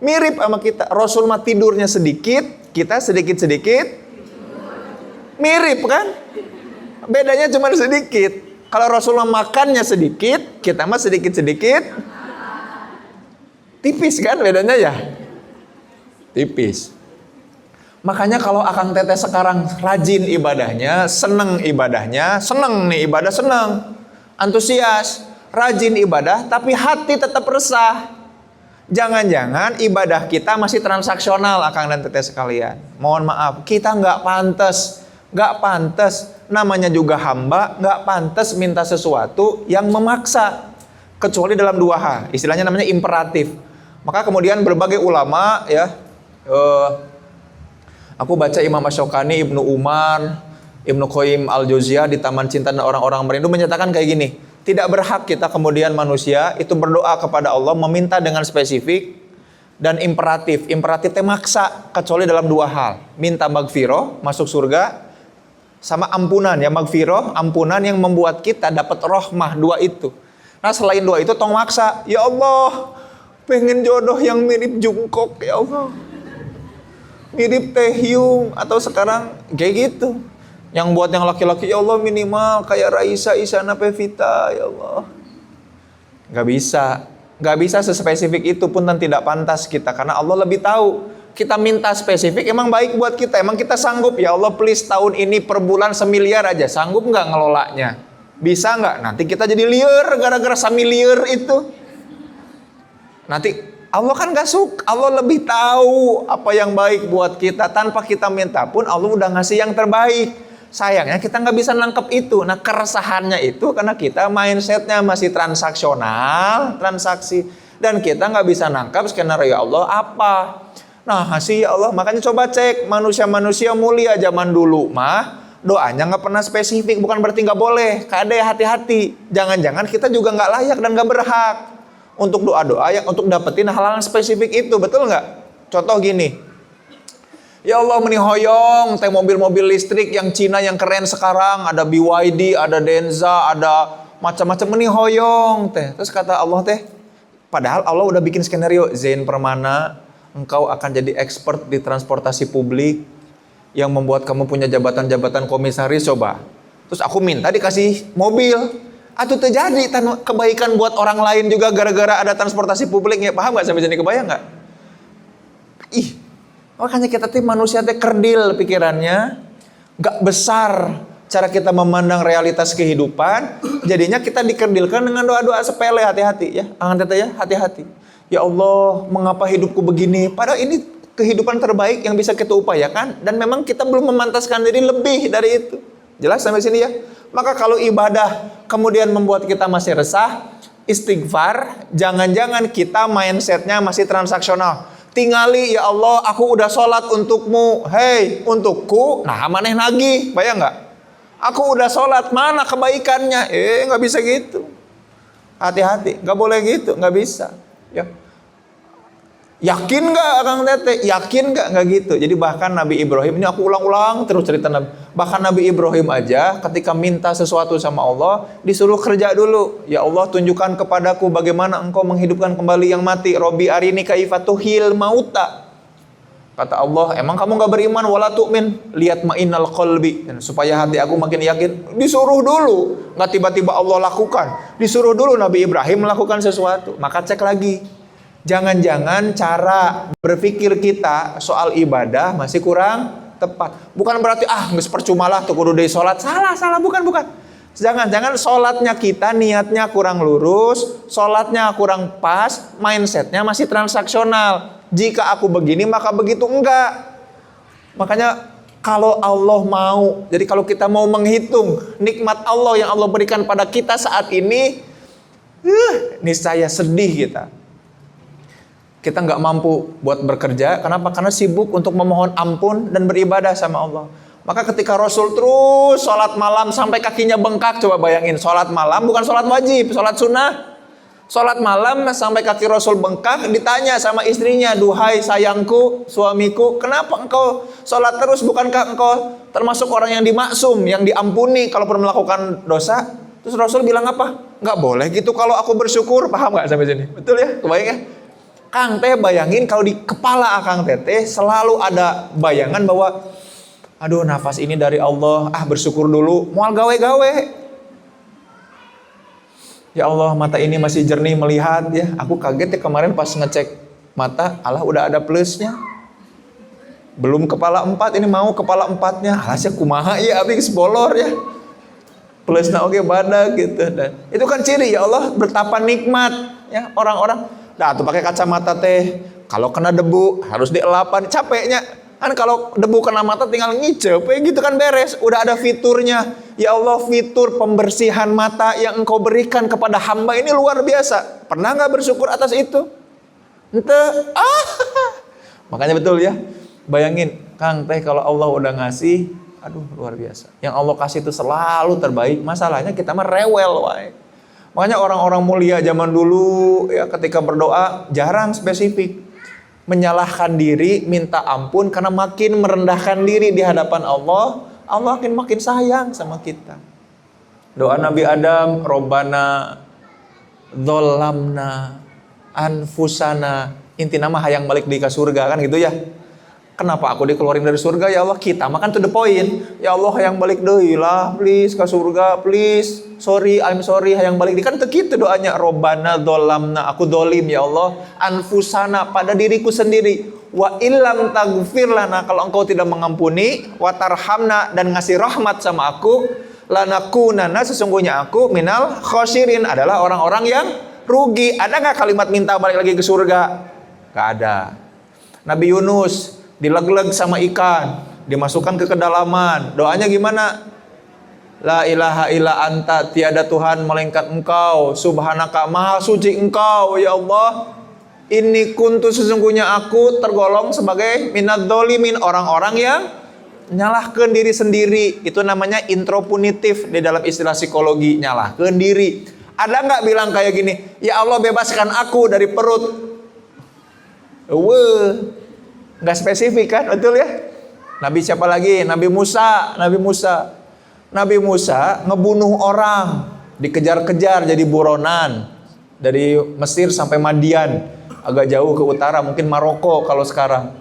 Mirip sama kita. Rasul mah tidurnya sedikit, kita sedikit-sedikit. Mirip kan? Bedanya cuma sedikit. Kalau Rasul mah makannya sedikit, kita mah sedikit-sedikit. Tipis kan bedanya ya? Tipis. Makanya kalau Akang Teteh sekarang rajin ibadahnya, seneng ibadahnya, seneng nih ibadah seneng. Antusias, rajin ibadah tapi hati tetap resah. Jangan-jangan ibadah kita masih transaksional, Akang dan Teteh sekalian. Mohon maaf, kita nggak pantas. Namanya juga hamba, nggak pantas minta sesuatu yang memaksa. Kecuali dalam dua hal, istilahnya namanya imperatif. Maka kemudian berbagai ulama ya, aku baca Imam Asy-Syaukani, Ibnu Umar, Ibnu Qayyim Al-Jauziyah di Taman Cinta dan Orang-orang Merindu menyatakan kayak gini. Tidak berhak kita kemudian manusia itu berdoa kepada Allah meminta dengan spesifik dan imperatif. Imperatif teh maksa kecuali dalam dua hal. Minta magfirah, masuk surga, sama ampunan ya, magfirah, ampunan yang membuat kita dapat rahmah, dua itu. Nah, selain dua itu tong maksa. Ya Allah, pengen jodoh yang mirip Jungkook ya Allah. Mirip Taehyung atau sekarang kayak gitu. Yang buat yang laki-laki, ya Allah minimal kayak Raisa, Isyana, Pevita, ya Allah. Gak bisa sespesifik itu pun dan tidak pantas kita. Karena Allah lebih tahu. Kita minta spesifik, emang baik buat kita. Emang kita sanggup, ya Allah please tahun ini per bulan 1 miliar aja. Sanggup gak ngelolanya? Bisa gak? Nanti kita jadi liar gara-gara 1 miliar itu. Nanti Allah kan gak suka. Allah lebih tahu apa yang baik buat kita. Tanpa kita minta pun Allah udah ngasih yang terbaik. Sayangnya kita nggak bisa nangkep itu. Nah, keresahannya itu karena kita mindsetnya masih transaksional, transaksi, dan kita nggak bisa nangkep skenario Allah apa. Nah, kasih ya Allah. Makanya coba cek manusia-manusia mulia zaman dulu mah doanya nggak pernah spesifik. Bukan berarti nggak boleh. Kade hati-hati. Jangan-jangan kita juga nggak layak dan nggak berhak untuk doa-doa yang untuk dapetin hal-hal spesifik itu. Betul nggak? Contoh gini. Ya Allah meni hoyong teh mobil-mobil listrik yang Cina yang keren sekarang, ada BYD, ada Denza, ada macam-macam meni hoyong teh. Terus kata Allah teh, padahal Allah udah bikin skenario, Zain Permana, engkau akan jadi expert di transportasi publik yang membuat kamu punya jabatan-jabatan komisaris coba. Terus aku minta dikasih mobil. Atuh terjadi kebaikan buat orang lain juga gara-gara ada transportasi publik ya. Paham nggak sampai sini, kebayang nggak? Makanya kita tuh manusia teh kerdil pikirannya, gak besar cara kita memandang realitas kehidupan. Jadinya kita dikerdilkan dengan doa-doa sepele. Hati-hati ya, angan teteh ya, hati-hati. Ya Allah, mengapa hidupku begini? Padahal ini kehidupan terbaik yang bisa kita upayakan, dan memang kita belum memantaskan diri lebih dari itu. Jelas sampai sini ya? Maka kalau ibadah kemudian membuat kita masih resah, istighfar, jangan-jangan kita mindsetnya masih transaksional. Tingali, ya Allah, aku udah sholat untukmu. Hei, untukku, nah maneh nagih, bayang nggak? Aku udah sholat, mana kebaikannya? Nggak bisa gitu. Hati-hati, nggak boleh gitu, nggak bisa. Ya. Yakin nggak, Kang Tete? Yakin nggak? Nggak gitu. Jadi bahkan Nabi Ibrahim, ini aku ulang-ulang terus cerita Nabi. Bahkan Nabi Ibrahim aja ketika minta sesuatu sama Allah, disuruh kerja dulu. Ya Allah, tunjukkan kepadaku bagaimana engkau menghidupkan kembali yang mati. Robbi arini kaifa tuhil mauta. Kata Allah, emang kamu nggak beriman? Wala tu'min, lihat ma'innal qalbi. Dan supaya hati aku makin yakin, disuruh dulu. Nggak tiba-tiba Allah lakukan. Disuruh dulu Nabi Ibrahim melakukan sesuatu. Maka cek lagi. Jangan-jangan cara berpikir kita soal ibadah masih kurang tepat. Bukan berarti nggak percuma lah tuh kudu deui salat. Salah, bukan. Jangan-jangan salatnya kita niatnya kurang lurus, salatnya kurang pas, mindsetnya masih transaksional. Jika aku begini maka begitu, enggak. Makanya kalau Allah mau, jadi kalau kita mau menghitung nikmat Allah yang Allah berikan pada kita saat ini, niscaya sedih kita. Kita nggak mampu buat bekerja. Kenapa? Karena sibuk untuk memohon ampun dan beribadah sama Allah. Maka ketika Rasul terus sholat malam sampai kakinya bengkak, coba bayangin, sholat malam bukan sholat wajib, sholat sunnah. Sholat malam sampai kaki Rasul bengkak, ditanya sama istrinya, duhai sayangku, suamiku, kenapa engkau sholat terus? Bukankah engkau termasuk orang yang dimaksum, yang diampuni kalau pernah melakukan dosa? Terus Rasul bilang apa? Nggak boleh gitu kalau aku bersyukur. Paham nggak sampai sini? Betul ya? Kebayang ya? Kang teh bayangin kalau di kepala Akang teh selalu ada bayangan bahwa aduh nafas ini dari Allah, bersyukur dulu, moal gawe-gawe. Ya Allah, mata ini masih jernih melihat ya. Aku kaget ya kemarin pas ngecek mata, Allah udah ada plusnya. Belum kepala 4, ini mau kepala 4-nya. Alasnya kumaha ya abis bolor ya. Plusnya oke badak gitu. Dan itu kan ciri ya Allah betapa nikmat ya orang-orang. Nah, tuh pakai kacamata teh, kalau kena debu harus dielapan, capeknya. Kan kalau debu kena mata tinggal ngicep, gitu kan beres. Udah ada fiturnya. Ya Allah, fitur pembersihan mata yang Engkau berikan kepada hamba ini luar biasa. Pernah nggak bersyukur atas itu? Ente, makanya betul ya. Bayangin, Kang teh kalau Allah udah ngasih, aduh luar biasa. Yang Allah kasih itu selalu terbaik. Masalahnya kita mah rewel, wae. Makanya orang-orang mulia zaman dulu ya ketika berdoa jarang spesifik. Menyalahkan diri, minta ampun karena makin merendahkan diri di hadapan Allah, Allah makin sayang sama kita. Doa Nabi Adam, Robbana dzolamna anfusana, inti nama hayang balik di ke surga kan gitu ya. Kenapa aku dikeluarin dari surga ya Allah? Kita makan to the point. Ya Allah hayang balik deui lah, please ke surga, please. Sorry, I'm sorry, hayang balik. Kan teu kitu doanya. Robbana dzolamna, aku dolim ya Allah, anfusana pada diriku sendiri. Wa illam taghfir lana, kalau engkau tidak mengampuni, wa tarhamna dan ngasih rahmat sama aku, lanakunana sesungguhnya aku minal khosirin adalah orang-orang yang rugi. Ada enggak kalimat minta balik lagi ke surga? Enggak ada. Nabi Yunus dilegleg sama ikan, dimasukkan ke kedalaman. Doanya gimana? La ilaha illa anta, tiada Tuhan melainkan engkau, subhanaka, maha suci engkau ya Allah. Ini kuntu sesungguhnya aku tergolong sebagai minad dzalimin, orang-orang yang nyalahkan diri sendiri. Itu namanya intropunitif di dalam istilah psikologi, nyalahkan diri. Ada nggak bilang kayak gini, ya Allah bebaskan aku dari perut? Nggak spesifik kan, betul ya? Nabi siapa lagi? Nabi Musa. Nabi Musa ngebunuh orang, dikejar-kejar jadi buronan dari Mesir sampai Madian, agak jauh ke utara, mungkin Maroko kalau sekarang.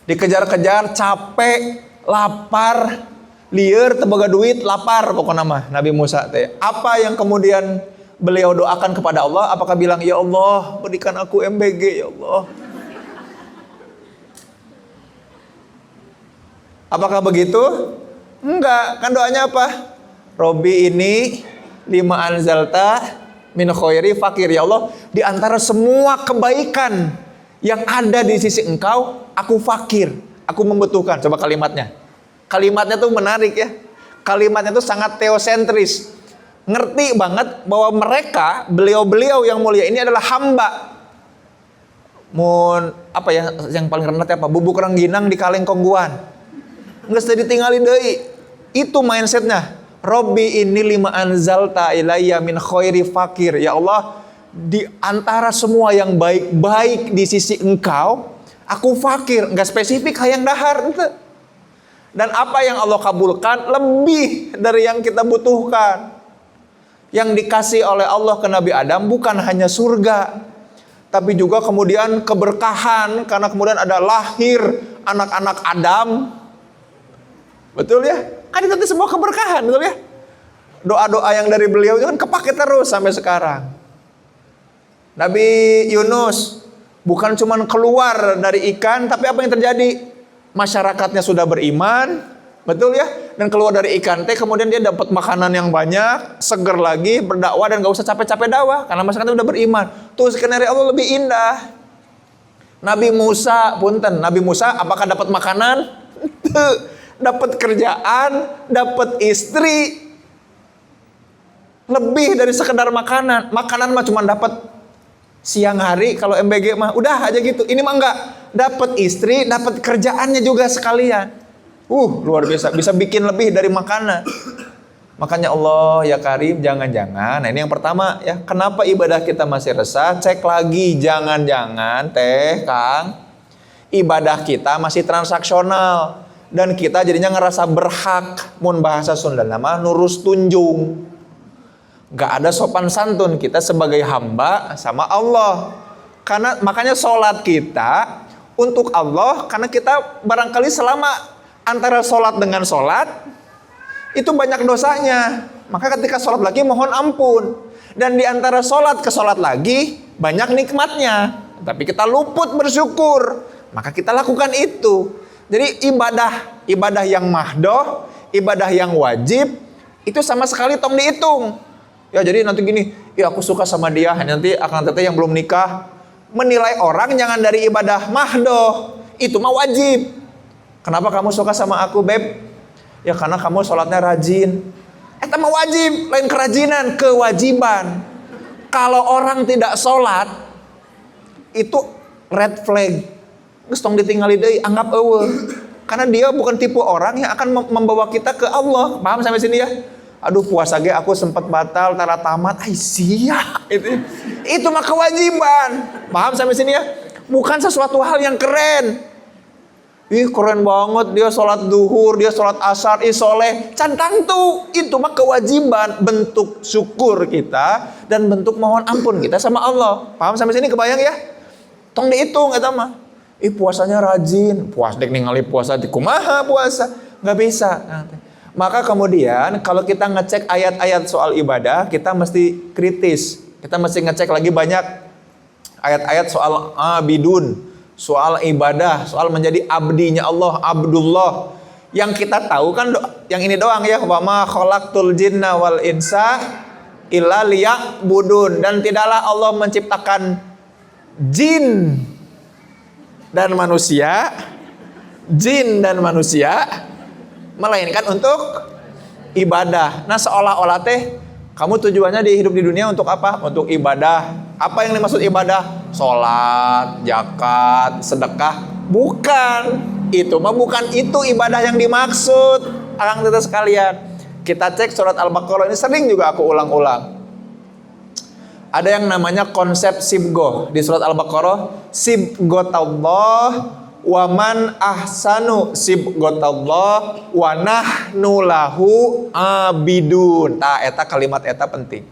Dikejar-kejar, capek, lapar, liar, tebaga duit, lapar pokoknya mah Nabi Musa teh. Apa yang kemudian beliau doakan kepada Allah? Apakah bilang, ya Allah berikan aku MBG ya Allah? Apakah begitu? Enggak, kan doanya apa? Robbi ini lima anzalta min khairi fakir, ya Allah, di antara semua kebaikan yang ada di sisi engkau, aku fakir, aku membutuhkan. Coba kalimatnya. Kalimatnya tuh menarik ya. Kalimatnya tuh sangat teosentris. Ngerti banget bahwa mereka, beliau-beliau yang mulia ini adalah hamba. Apa ya yang paling rendah apa? Bubuk rengginang di kaleng kongguan. Nggak usah ditinggalin deui. Itu mindsetnya. Robbi ini lima anzalta ilayya min khairi fakir. Ya Allah, di antara semua yang baik-baik di sisi engkau, aku fakir. Nggak spesifik hayang dahar. Dan apa yang Allah kabulkan lebih dari yang kita butuhkan. Yang dikasih oleh Allah ke Nabi Adam bukan hanya surga, tapi juga kemudian keberkahan, karena kemudian ada lahir anak-anak Adam. Betul ya? Kan itu semua keberkahan, betul ya? Doa-doa yang dari beliau itu kan kepake terus sampai sekarang. Nabi Yunus bukan cuma keluar dari ikan, tapi apa yang terjadi? Masyarakatnya sudah beriman, betul ya? Dan keluar dari ikan teh, kemudian dia dapat makanan yang banyak, seger lagi, berdakwah dan gak usah capek-capek dakwah karena masyarakatnya udah beriman. Tuh skenario Allah lebih indah. Nabi Musa, punten, Nabi Musa apakah dapat makanan? Dapat kerjaan, dapat istri. Lebih dari sekedar makanan. Makanan mah cuma dapat siang hari, kalau MBG mah udah aja gitu. Ini mah enggak, dapat istri, dapat kerjaannya juga sekalian. Luar biasa, bisa bikin lebih dari makanan. Makanya Allah ya Karim, jangan-jangan. Nah ini yang pertama ya, kenapa ibadah kita masih resah? Cek lagi, jangan-jangan Kang, ibadah kita masih transaksional dan kita jadinya ngerasa berhak. Mun bahasa Sunda nama nurus tunjung. Gak ada sopan santun kita sebagai hamba sama Allah. Karena makanya sholat kita untuk Allah, karena kita barangkali selama antara sholat dengan sholat itu banyak dosanya. Maka ketika sholat lagi mohon ampun. Dan di antara sholat ke sholat lagi banyak nikmatnya, tapi kita luput bersyukur. Maka kita lakukan itu. Jadi ibadah yang mahdoh, ibadah yang wajib, itu sama sekali tong dihitung. Ya jadi nanti gini, ya aku suka sama dia, nanti akan teteh yang belum nikah menilai orang jangan dari ibadah mahdoh, itu mah wajib. Kenapa kamu suka sama aku, Beb? Ya karena kamu sholatnya rajin. Itu mah wajib, lain kerajinan, kewajiban. Kalau orang tidak sholat, itu red flag. Geus tong ditinggali deui, anggap eueuh. Karena dia bukan tipe orang yang akan membawa kita ke Allah. Paham sampai sini ya? Aduh puasa ge aku sempat batal tara tamat. Sia. Itu mah kewajiban. Paham sampai sini ya? Bukan sesuatu hal yang keren. Keren banget dia sholat duhur, dia sholat asar, soleh. Cantang tuh, itu mah kewajiban, bentuk syukur kita dan bentuk mohon ampun kita sama Allah. Paham sampai sini, kebayang ya? Tong dihitung eta mah. Puasanya rajin, puas dek ningali puasa di kumaha puasa, nggak bisa. Maka kemudian kalau kita ngecek ayat-ayat soal ibadah, kita mesti kritis. Kita mesti ngecek lagi banyak ayat-ayat soal abidun, soal ibadah, soal menjadi abdinya Allah, Abdullah. Yang kita tahu kan yang ini doang ya, wa ma khalaqtul jinna wal insa illa liya'budun. Dan tidaklah Allah menciptakan jin dan manusia, melainkan untuk ibadah. Nah seolah-olah teh kamu tujuannya di hidup di dunia untuk apa? Untuk ibadah. Apa yang dimaksud ibadah? Sholat, zakat, sedekah. Bukan. Itu mah bukan itu ibadah yang dimaksud. Akang teteh sekalian. Kita cek surat Al-Baqarah ini sering juga aku ulang-ulang. Ada yang namanya konsep sibgoh di surat Al-Baqarah. Sibgotallah wa man ahsanu sibgotallah wa nahnu lahu abidun. Eta kalimat eta penting.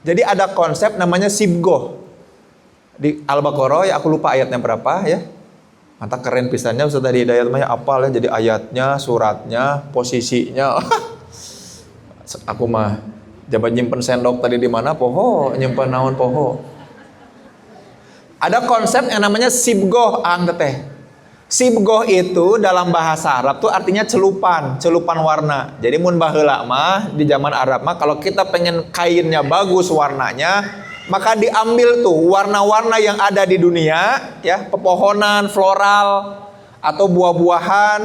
Jadi ada konsep namanya sibgoh di Al-Baqarah, ya aku lupa ayatnya berapa ya. Mantap keren pisannya Ustaz tadi Hidayat mah apal ya, jadi ayatnya, suratnya, posisinya. Aku mah jabat nyimpen sendok tadi di mana poho, nyimpen naon poho. Ada konsep yang namanya sibgoh teteh. Sibgoh itu dalam bahasa Arab tuh artinya celupan warna. Jadi mun baheula mah di zaman Arab mah kalau kita pengen kainnya bagus warnanya, maka diambil tuh warna-warna yang ada di dunia, ya, pepohonan, floral atau buah-buahan,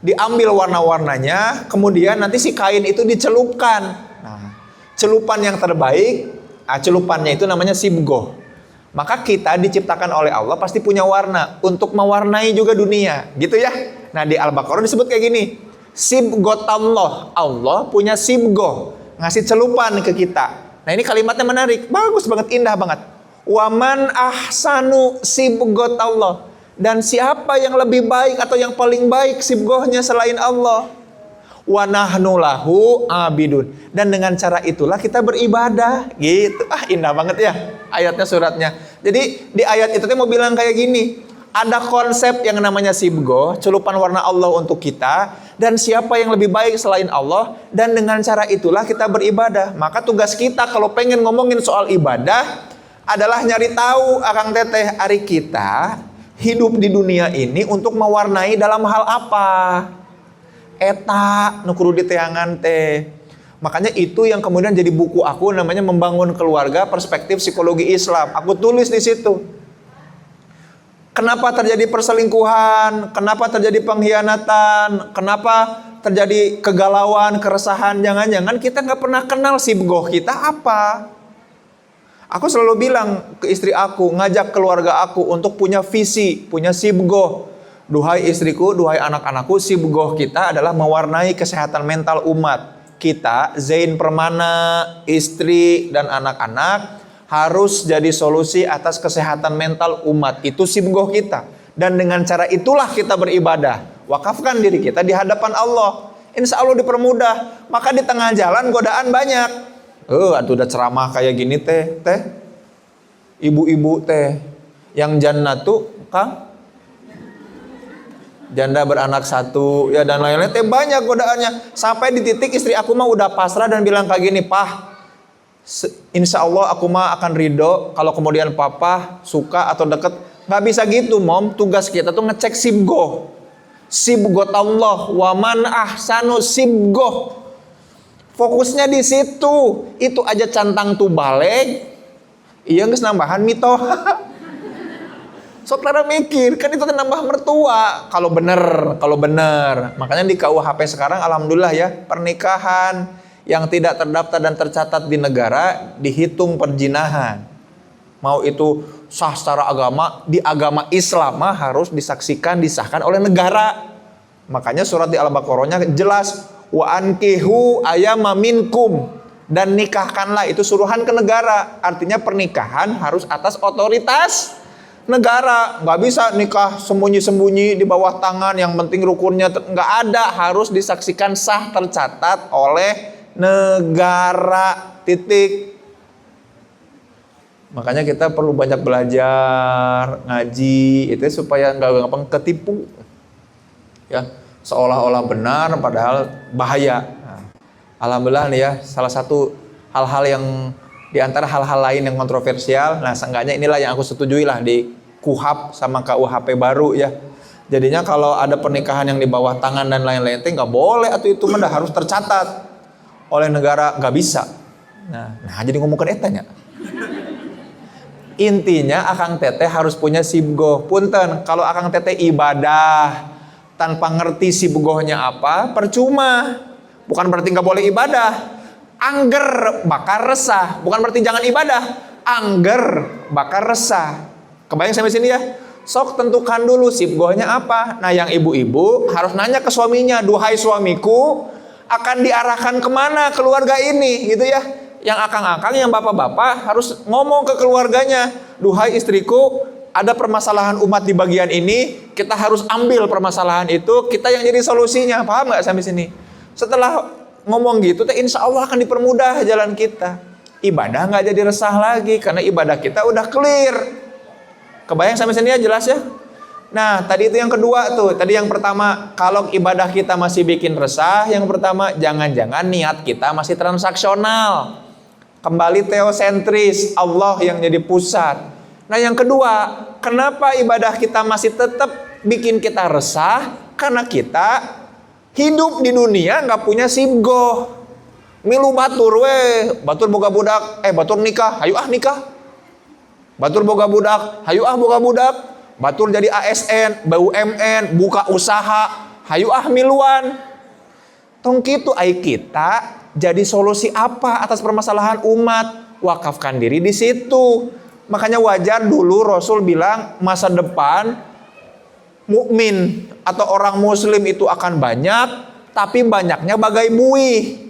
diambil warna-warnanya, kemudian nanti si kain itu dicelupkan. Nah, celupan yang terbaik, celupannya itu namanya sibgoh. Maka kita diciptakan oleh Allah pasti punya warna untuk mewarnai juga dunia, gitu ya. Nah di Al-Baqarah disebut kayak gini, sibgotallah, Allah punya sibgoh, ngasih celupan ke kita. Nah ini kalimatnya menarik, bagus banget, indah banget. Waman ahsanu sibgotallah, dan siapa yang lebih baik atau yang paling baik sibgohnya selain Allah. Wa nahnu lahu abidun, dan dengan cara itulah kita beribadah gitu. Indah banget ya ayatnya, suratnya. Jadi di ayat itu mau bilang kayak gini, ada konsep yang namanya sibgoh, celupan warna Allah untuk kita, dan siapa yang lebih baik selain Allah, dan dengan cara itulah kita beribadah. Maka tugas kita kalau pengen ngomongin soal ibadah, adalah nyari tahu akang teteh ari kita hidup di dunia ini untuk mewarnai dalam hal apa. Eta nu kudu diteangan teh. Makanya itu yang kemudian jadi buku aku namanya Membangun Keluarga Perspektif Psikologi Islam. Aku tulis di situ. Kenapa terjadi perselingkuhan? Kenapa terjadi pengkhianatan? Kenapa terjadi kegalauan, keresahan? Jangan-jangan kita nggak pernah kenal sibgoh kita apa? Aku selalu bilang ke istri aku, ngajak keluarga aku untuk punya visi, punya sibgoh. Duhai istriku, duhai anak-anakku, sibgoh kita adalah mewarnai kesehatan mental umat. Kita, Zain Permana, istri dan anak-anak harus jadi solusi atas kesehatan mental umat. Itu sibgoh kita. Dan dengan cara itulah kita beribadah. Wakafkan diri kita di hadapan Allah. Insya Allah dipermudah. Maka di tengah jalan godaan banyak. Aduh udah ceramah kayak gini teh. Ibu-ibu teh. Yang jannatu, Kang. Janda beranak satu, ya dan lain-lain teh banyak godaannya. Sampai di titik istri aku mah udah pasrah dan bilang kayak gini, "Pah, insya Allah aku mah akan ridho kalau kemudian papa suka atau deket." Nggak bisa gitu, Mom. Tugas kita tuh ngecek sibgoh. Sibgotullah wa man ahsanu sibgoh. Fokusnya di situ. Itu aja cantang tu balik. Iya geus nambahan mitoh. Saudara mikir, kan itu nambah mertua. Kalau bener. Makanya di KUHP sekarang alhamdulillah ya, pernikahan yang tidak terdaftar dan tercatat di negara dihitung perjinahan. Mau itu sah secara agama, di agama Islam harus disaksikan, disahkan oleh negara. Makanya surat di Al-Baqarahnya jelas, wa ankihu ayama minkum, dan nikahkanlah, itu suruhan ke negara. Artinya pernikahan harus atas otoritas negara. Nggak bisa nikah sembunyi-sembunyi di bawah tangan, yang penting rukunnya nggak ada, harus disaksikan sah tercatat oleh negara, titik. Makanya kita perlu banyak belajar, ngaji, itu supaya nggak gampang ketipu. Ya, seolah-olah benar padahal bahaya. Nah, alhamdulillah nih ya, salah satu hal-hal yang di antara hal-hal lain yang kontroversial, nah seenggaknya inilah yang aku setujui lah di KUHP sama KUHP baru ya. Jadinya kalau ada pernikahan yang di bawah tangan dan lain-lain itu nggak boleh, atau itu mah harus tercatat oleh negara, nggak bisa. Nah jadi ngomongin etanya. Intinya akang teteh harus punya sibgoh. Punten, kalau akang teteh ibadah tanpa ngerti sibgohnya apa, percuma. Bukan berarti nggak boleh ibadah. Angger bakar resah, bukan berarti jangan ibadah. Angger bakar resah. Kebayang sampai sini ya? Sok tentukan dulu sibgohnya apa. Nah yang ibu-ibu harus nanya ke suaminya, duhai suamiku, akan diarahkan kemana keluarga ini, gitu ya. Yang akang-akang, yang bapak-bapak harus ngomong ke keluarganya, duhai istriku, ada permasalahan umat di bagian ini, kita harus ambil permasalahan itu, kita yang jadi solusinya. Paham nggak sampai sini? Setelah ngomong gitu, insya Allah akan dipermudah jalan kita. Ibadah nggak jadi resah lagi, karena ibadah kita udah clear. Kebayang sampai sini ya, jelas ya? Nah, tadi itu yang kedua tuh. Tadi yang pertama, kalau ibadah kita masih bikin resah, yang pertama, jangan-jangan niat kita masih transaksional. Kembali teosentris, Allah yang jadi pusat. Nah, yang kedua, kenapa ibadah kita masih tetap bikin kita resah? Karena kita hidup di dunia nggak punya sibgoh. Milu batur batur boga budak, batur nikah, hayu nikah. Batur boga budak, hayu boga budak. Batur jadi ASN, BUMN, buka usaha, hayu miluan. Tong kitu ai kita jadi solusi apa atas permasalahan umat? Wakafkan diri di situ. Makanya wajar dulu Rasul bilang masa depan mukmin atau orang muslim itu akan banyak, tapi banyaknya bagai buih.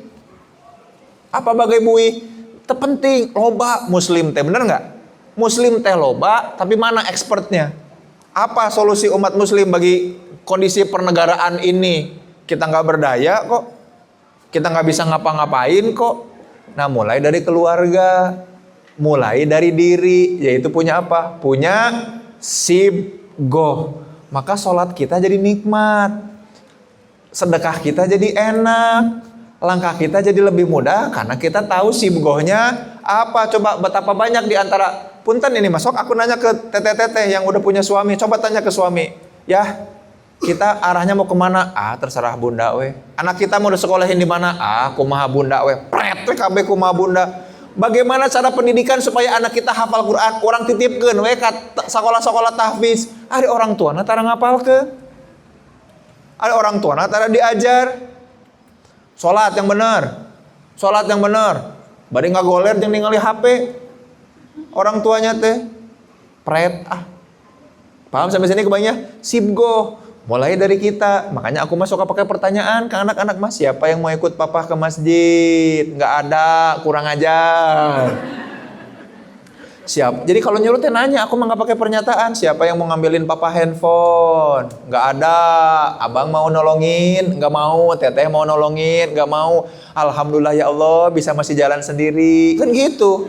Apa bagai buih? Terpenting loba muslim teh, bener nggak? Muslim teh loba, tapi mana expertnya? Apa solusi umat muslim bagi kondisi pernegaraan ini? Kita nggak berdaya kok, kita nggak bisa ngapa-ngapain kok. Nah mulai dari keluarga, mulai dari diri, yaitu punya apa? Punya sibgoh. Maka sholat kita jadi nikmat, sedekah kita jadi enak, langkah kita jadi lebih mudah karena kita tahu sibgohnya Apa coba betapa banyak di antara punten ini masuk aku nanya ke teteh-teteh yang udah punya suami, coba tanya ke suami, ya kita arahnya mau kemana? Terserah bunda we. Anak kita mau disekolahin di mana? Kumaha bunda we. Pret we kabeh kumaha bunda. Bagaimana cara pendidikan supaya anak kita hafal Quran? Orang titipkeun we ka sekolah-sekolah tahfiz. Ari orang tua tara ngapalkeun. Ada orang tua tara diajar. Salat yang benar. Salat yang benar. Bari ngagoler jeung ningali HP. Orang tuanya teh pret Paham sampai sini kebayangnya? Sibgo. Mulai dari kita. Makanya aku masuk pakai pertanyaan ke anak-anak, Mas, siapa yang mau ikut papa ke masjid? Nggak ada, kurang ajar. Siap. Jadi kalau nyuruh teh nanya, aku mah nggak pakai pernyataan. Siapa yang mau ngambilin papa handphone? Nggak ada. Abang mau nolongin? Nggak mau. Teteh mau nolongin? Nggak mau. Alhamdulillah ya Allah bisa masih jalan sendiri. Kan gitu.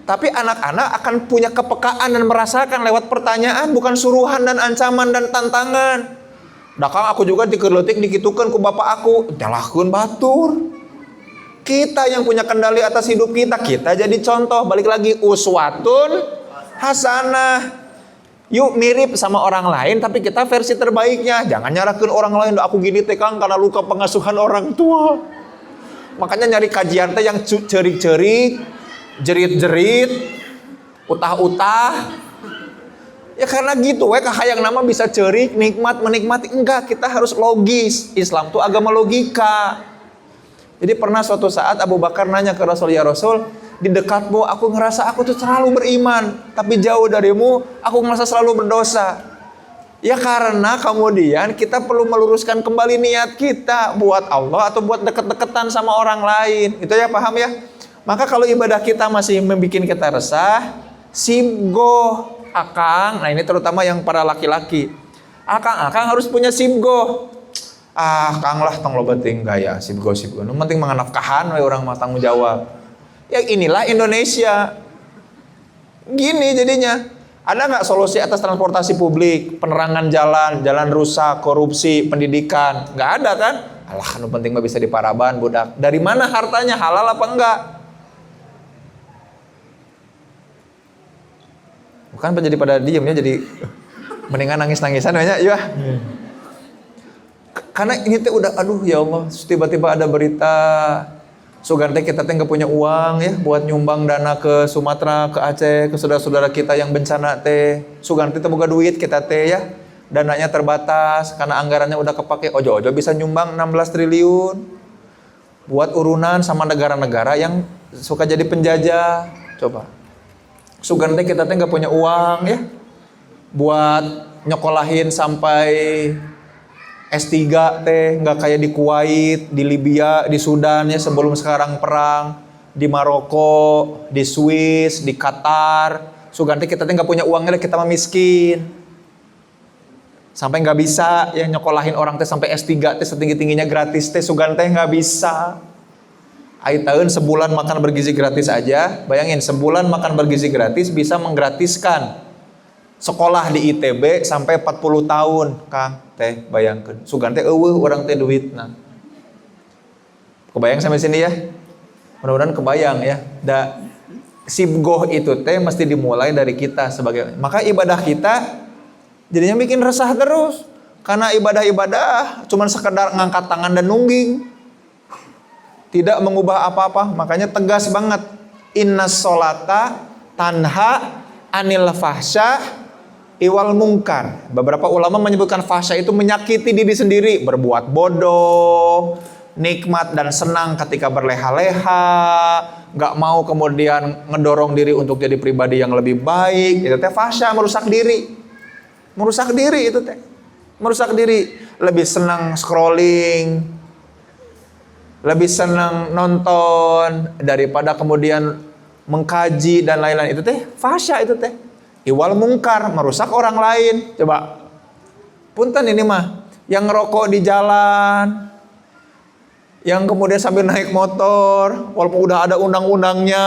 Tapi anak-anak akan punya kepekaan dan merasakan lewat pertanyaan, bukan suruhan dan ancaman dan tantangan. Dakang aku juga dikerletik dikitukan ku bapak aku, jalahkeun batur. Kita yang punya kendali atas hidup kita jadi contoh. Balik lagi, uswatun hasanah. Yuk mirip sama orang lain, tapi kita versi terbaiknya. Jangan nyalahkeun orang lain, aku gini teh Kang karena luka pengasuhan orang tua. Makanya nyari kajian teh yang cerik-cerik, jerit-jerit, utah-utah. Ya karena gitu, kahayang nama bisa cerik, nikmat, menikmati. Enggak, kita harus logis. Islam tuh agama logika. Jadi pernah suatu saat Abu Bakar nanya ke Rasul, ya Rasul, di dekatmu aku ngerasa aku tuh selalu beriman, tapi jauh darimu aku ngerasa selalu berdosa. Ya karena kemudian kita perlu meluruskan kembali niat kita buat Allah atau buat deket-deketan sama orang lain. Itu ya, paham ya? Maka kalau ibadah kita masih membuat kita resah, sibgo akang. Nah ini terutama yang para laki-laki. Akang harus punya sibgo. Kang lah tong loba teuing gaya sibgo. Nu penting manganafkahan we urang mah tanggung jawab. Ya inilah Indonesia. Gini jadinya. Ada nggak solusi atas transportasi publik, penerangan jalan rusak, korupsi, pendidikan? Nggak ada kan? Alah, nu penting mah bisa diparaban budak. Dari mana hartanya, halal apa enggak? Bukan jadi pada diem ya, jadi mendingan nangis-nangisan banyak ya. Karena ini teh udah aduh ya Allah, tiba-tiba ada berita Sugan teh kita teh nggak punya uang ya buat nyumbang dana ke Sumatera, ke Aceh, ke saudara-saudara kita yang bencana teh. Sugan teh boga duit kita teh ya. Dananya terbatas karena anggarannya udah kepake. Ojo-ojo bisa nyumbang 16 triliun buat urunan sama negara-negara yang suka jadi penjajah. Coba. Sugan teh kita teh nggak punya uang ya buat nyokolahin sampai S3 teh, nggak kayak di Kuwait, di Libya, di Sudan ya sebelum sekarang perang, di Maroko, di Swiss, di Qatar. Sugan teh kita teh nggak punya uangnya, kita mah miskin. Sampai nggak bisa ya nyokolahin orang teh sampai S3 teh setinggi-tingginya gratis teh, sugan teh nggak bisa. Aitaeun sebulan makan bergizi gratis aja, bayangin sebulan makan bergizi gratis bisa menggratiskan sekolah di ITB sampai 40 tahun, Kang. Teh bayangkeun. Sugan teh eueuh urang teh duitna. Kebayang sampai sini ya? Mudah-mudahan kebayang ya. Sibgoh itu teh mesti dimulai dari kita sebagai. Maka ibadah kita jadinya bikin resah terus. Karena ibadah-ibadah cuman sekedar ngangkat tangan dan nungging. Tidak mengubah apa-apa. Makanya tegas banget. Innas sholata tanha anil fahsya iwal mungkar. Beberapa ulama menyebutkan fahsya itu menyakiti diri sendiri, berbuat bodoh, nikmat dan senang ketika berleha-leha, gak mau kemudian ngedorong diri untuk jadi pribadi yang lebih baik. Itu teh fahsya, merusak diri. Merusak diri itu teh. Merusak diri. Lebih senang scrolling, lebih senang nonton daripada kemudian mengkaji dan lain-lain. Itu teh fahsya itu teh. Iwal mungkar, merusak orang lain. Coba, punten ini mah, yang ngerokok di jalan, yang kemudian sambil naik motor, walaupun udah ada undang-undangnya,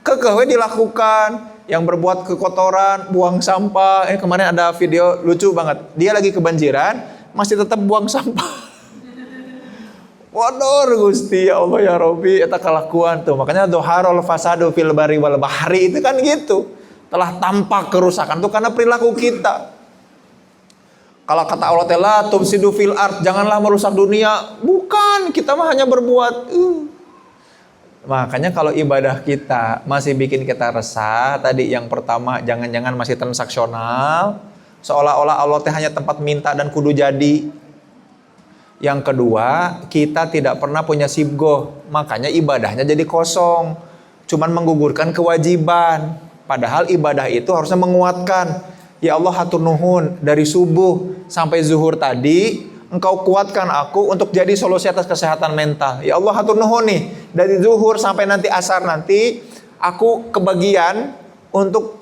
kekeh dilakukan. Yang berbuat kekotoran, buang sampah. Kemarin ada video lucu banget. Dia lagi kebanjiran, masih tetap buang sampah. Waduh Gusti ya Allah ya Robbi, eta kalakuan tuh. Makanya doharul fasadu fil bari wal bahri itu kan gitu. Telah tampak kerusakan tuh karena perilaku kita. Kalau kata Allah Ta'ala tufsidu fil ard, janganlah merusak dunia. Bukan, kita mah hanya berbuat. Makanya kalau ibadah kita masih bikin kita resah, tadi yang pertama jangan-jangan masih transaksional, seolah-olah Allah teh hanya tempat minta dan kudu jadi. Yang kedua, kita tidak pernah punya sibgoh, makanya ibadahnya jadi kosong, cuman menggugurkan kewajiban. Padahal ibadah itu harusnya menguatkan. Ya Allah hatur nuhun, dari subuh sampai zuhur tadi Engkau kuatkan aku untuk jadi solusi atas kesehatan mental. Ya Allah hatur nuhun nih, dari zuhur sampai nanti asar nanti aku kebagian untuk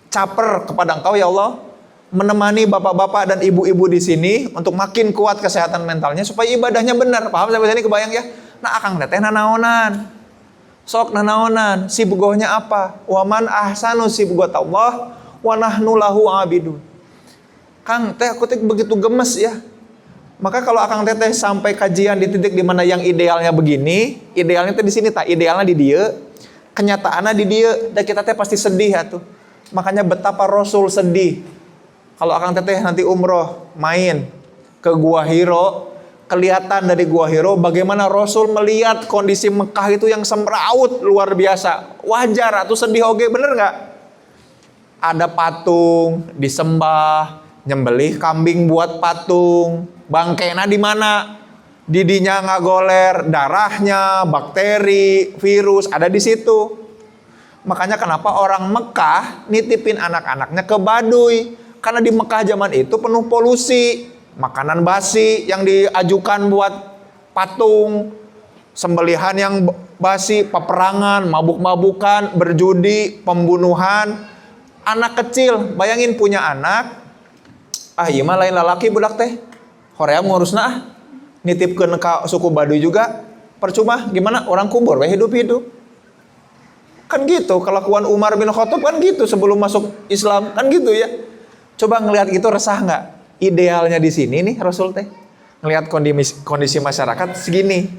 caper kepada Engkau ya Allah, menemani bapak-bapak dan ibu-ibu di sini untuk makin kuat kesehatan mentalnya supaya ibadahnya benar. Paham sampai sini kebayang ya? Nah akang teteh nanaonan. Sok nanaonan, sibgohnya apa? Waman ahsanu sibgot Allah wa nahnu lahu abidun. Kang teh aku teh begitu gemes ya. Maka kalau akang teteh sampai kajian di titik di mana yang idealnya begini, idealnya teh di sini tak, idealnya di dia, kenyataannya di dia, dan kita teh pasti sedih ya tuh. Makanya betapa Rasul sedih. Kalau akang teteh nanti umroh main ke Gua Hiro, kelihatan dari Gua Hiro bagaimana Rasul melihat kondisi Mekah itu yang semraut luar biasa. Wajar atau sedih oge, bener nggak? Ada patung disembah, nyembelih kambing buat patung, bangkena di mana? Didinya ngagoler, darahnya, bakteri, virus ada di situ. Makanya kenapa orang Mekah nitipin anak-anaknya ke Baduy? Karena di Mekah zaman itu penuh polusi, makanan basi yang diajukan buat patung, sembelihan yang basi, peperangan, mabuk-mabukan, berjudi, pembunuhan. Anak kecil, bayangin punya anak, iya mah lain lalaki budak teh, hoream ngurusna nitipkeun ka suku Baduy juga, percuma gimana orang kubur we hidup-hidup. Kan gitu, kelakuan Umar bin Khattab kan gitu sebelum masuk Islam, kan gitu ya. Coba ngelihat itu resah nggak? Idealnya di sini nih Rasul teh ngelihat kondisi masyarakat segini.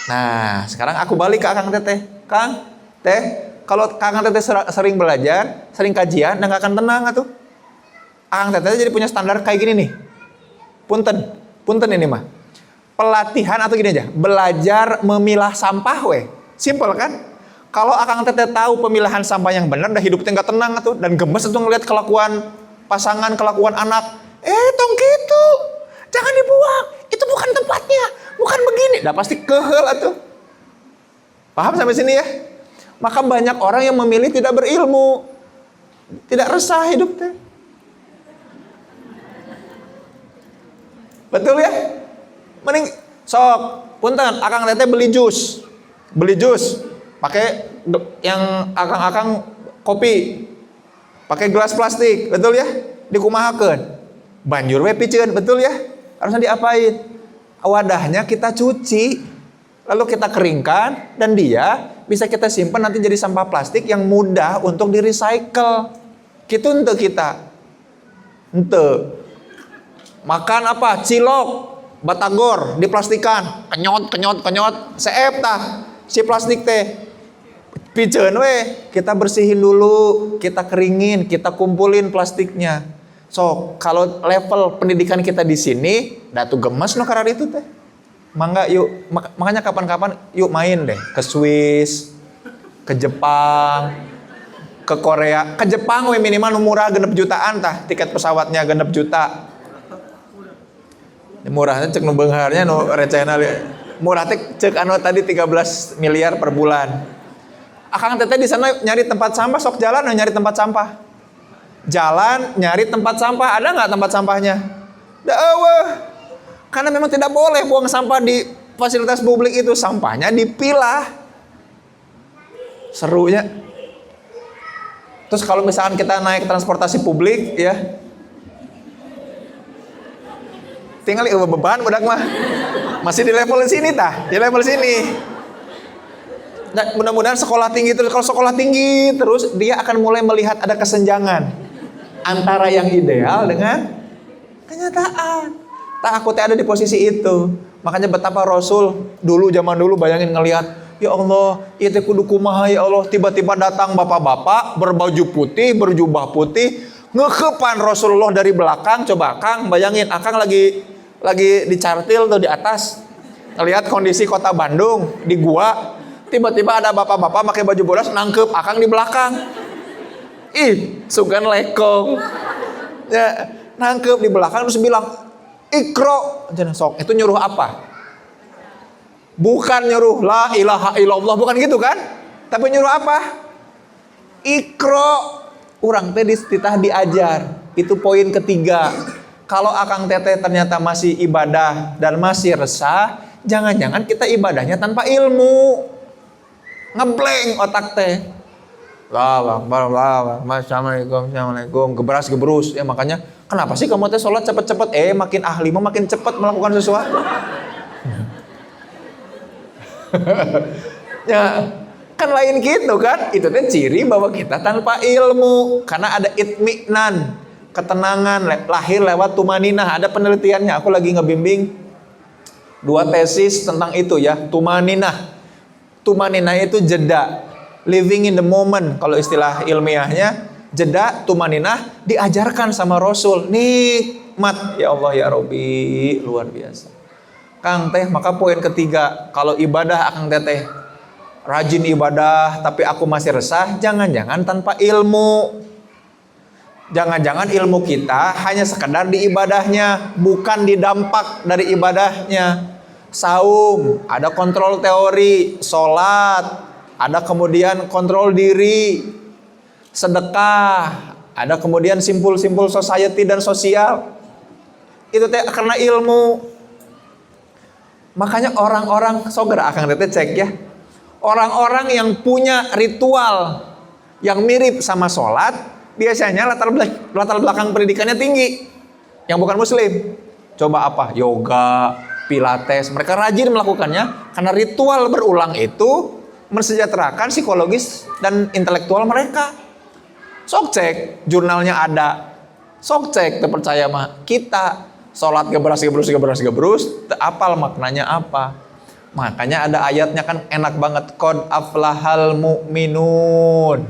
Nah sekarang aku balik ke akang teteh. Kang teh, kalau akang teteh sering belajar, sering kajian, nggak akan tenang atuh. Akang teteh jadi punya standar kayak gini nih. Punten ini mah. Pelatihan atau gini aja, belajar memilah sampah we. Simple kan? Kalau akang teteh tahu pemilahan sampah yang benar, dah hidupnya nggak tenang atuh dan gemes tuh ngelihat kelakuan pasangan, kelakuan anak. Tong gitu, jangan dibuang, itu bukan tempatnya, bukan begini. Dah pasti kehel atuh. Paham sampai sini ya? Maka banyak orang yang memilih tidak berilmu, tidak resah hidup teh. Betul ya? Mending sok, punten, akang teteh beli jus, pakai yang akang kopi, pakai gelas plastik, betul ya? Dikumahakeun. Banjur we piceun, betul ya? Harusnya diapain? Wadahnya kita cuci, lalu kita keringkan, dan dia bisa kita simpan nanti jadi sampah plastik yang mudah untuk di-recycle. Gitu ente kita. Ente. Makan apa? Cilok, batagor, diplastikan. Kenyot. Seep tah. Si plastik teh. Piceun we, kita bersihin dulu, kita keringin, kita kumpulin plastiknya. So, kalau level pendidikan kita di sini, datu gemes no karena itu teh. Mangga yuk, makanya kapan-kapan yuk main deh ke Swiss, ke Jepang, ke Korea. Ke Jepang we minimal murah 6 jutaan tah, tiket pesawatnya 6 juta. Murahnya cek nu beungharnya nu recehna murah teh cek anu tadi 13 miliar per bulan. Akang teteh di sana nyari tempat sampah, sok jalan nyari tempat sampah. Jalan nyari tempat sampah, ada nggak tempat sampahnya? Karena memang tidak boleh buang sampah di fasilitas publik itu, sampahnya dipilah. Serunya. Terus kalau misalkan kita naik transportasi publik ya, tinggal beban budak mah masih di level sini tah, di level sini. Dan mudah-mudahan sekolah tinggi terus. Kalau sekolah tinggi terus, dia akan mulai melihat ada kesenjangan antara yang ideal dengan kenyataan. Tak aku ada di posisi itu. Makanya betapa Rasul dulu zaman dulu bayangin ngelihat, ya Allah, itu kudu kumaha ya Allah, tiba-tiba datang bapak-bapak berbaju putih, berjubah putih, ngekepan Rasulullah dari belakang. Coba Kang bayangin, Akang lagi dicartil tuh di atas, ngelihat kondisi kota Bandung di gua, tiba-tiba ada bapak-bapak pakai baju bodas nangkep Akang di belakang. Ih, sugan lekong. Ya, nangkep di belakang terus bilang, Ikro, sok. Itu nyuruh apa? Bukan nyuruh la ilaha illallah, bukan gitu kan? Tapi nyuruh apa? Ikro. Urang teh dititah diajar. Itu poin ketiga. Kalau akang teteh ternyata masih ibadah dan masih resah, jangan-jangan kita ibadahnya tanpa ilmu. Ngeblank otak teh. Assalamualaikum, geberas geberus. Ya makanya kenapa sih kamu teh sholat cepet-cepet? Makin ahli mah makin cepet melakukan sesuatu. Ya, kan lain gitu kan? Itu teh ciri bahwa kita tanpa ilmu. Karena ada itminan, ketenangan lahir lewat tumaninah. Ada penelitiannya. Aku lagi ngebimbing 2 tesis tentang itu ya, tumaninah. Tumaninah itu jeda. Living in the moment, kalau istilah ilmiahnya, jeda tumaninah diajarkan sama Rasul. Nikmat, ya Allah ya Robbi, luar biasa. Kang teh, maka poin ketiga, kalau ibadah akang teteh rajin ibadah, tapi aku masih resah, jangan-jangan tanpa ilmu. Jangan-jangan ilmu kita hanya sekedar di ibadahnya, bukan di dampak dari ibadahnya. Saum, ada kontrol teori, sholat, ada kemudian kontrol diri, sedekah, ada kemudian simpul-simpul society dan sosial. Itu teh karena ilmu. Makanya orang-orang soger akan teteh cek ya. Orang-orang yang punya ritual yang mirip sama sholat, biasanya latar belakang pendidikannya tinggi. Yang bukan muslim. Coba apa? Yoga, pilates. Mereka rajin melakukannya karena ritual berulang itu mensejahterakan psikologis dan intelektual mereka. Sok cek, jurnalnya ada. Sok cek, terpercaya mah kita sholat gebrus, apal maknanya apa. Makanya ada ayatnya kan enak banget. Qad aflahal mu'minun.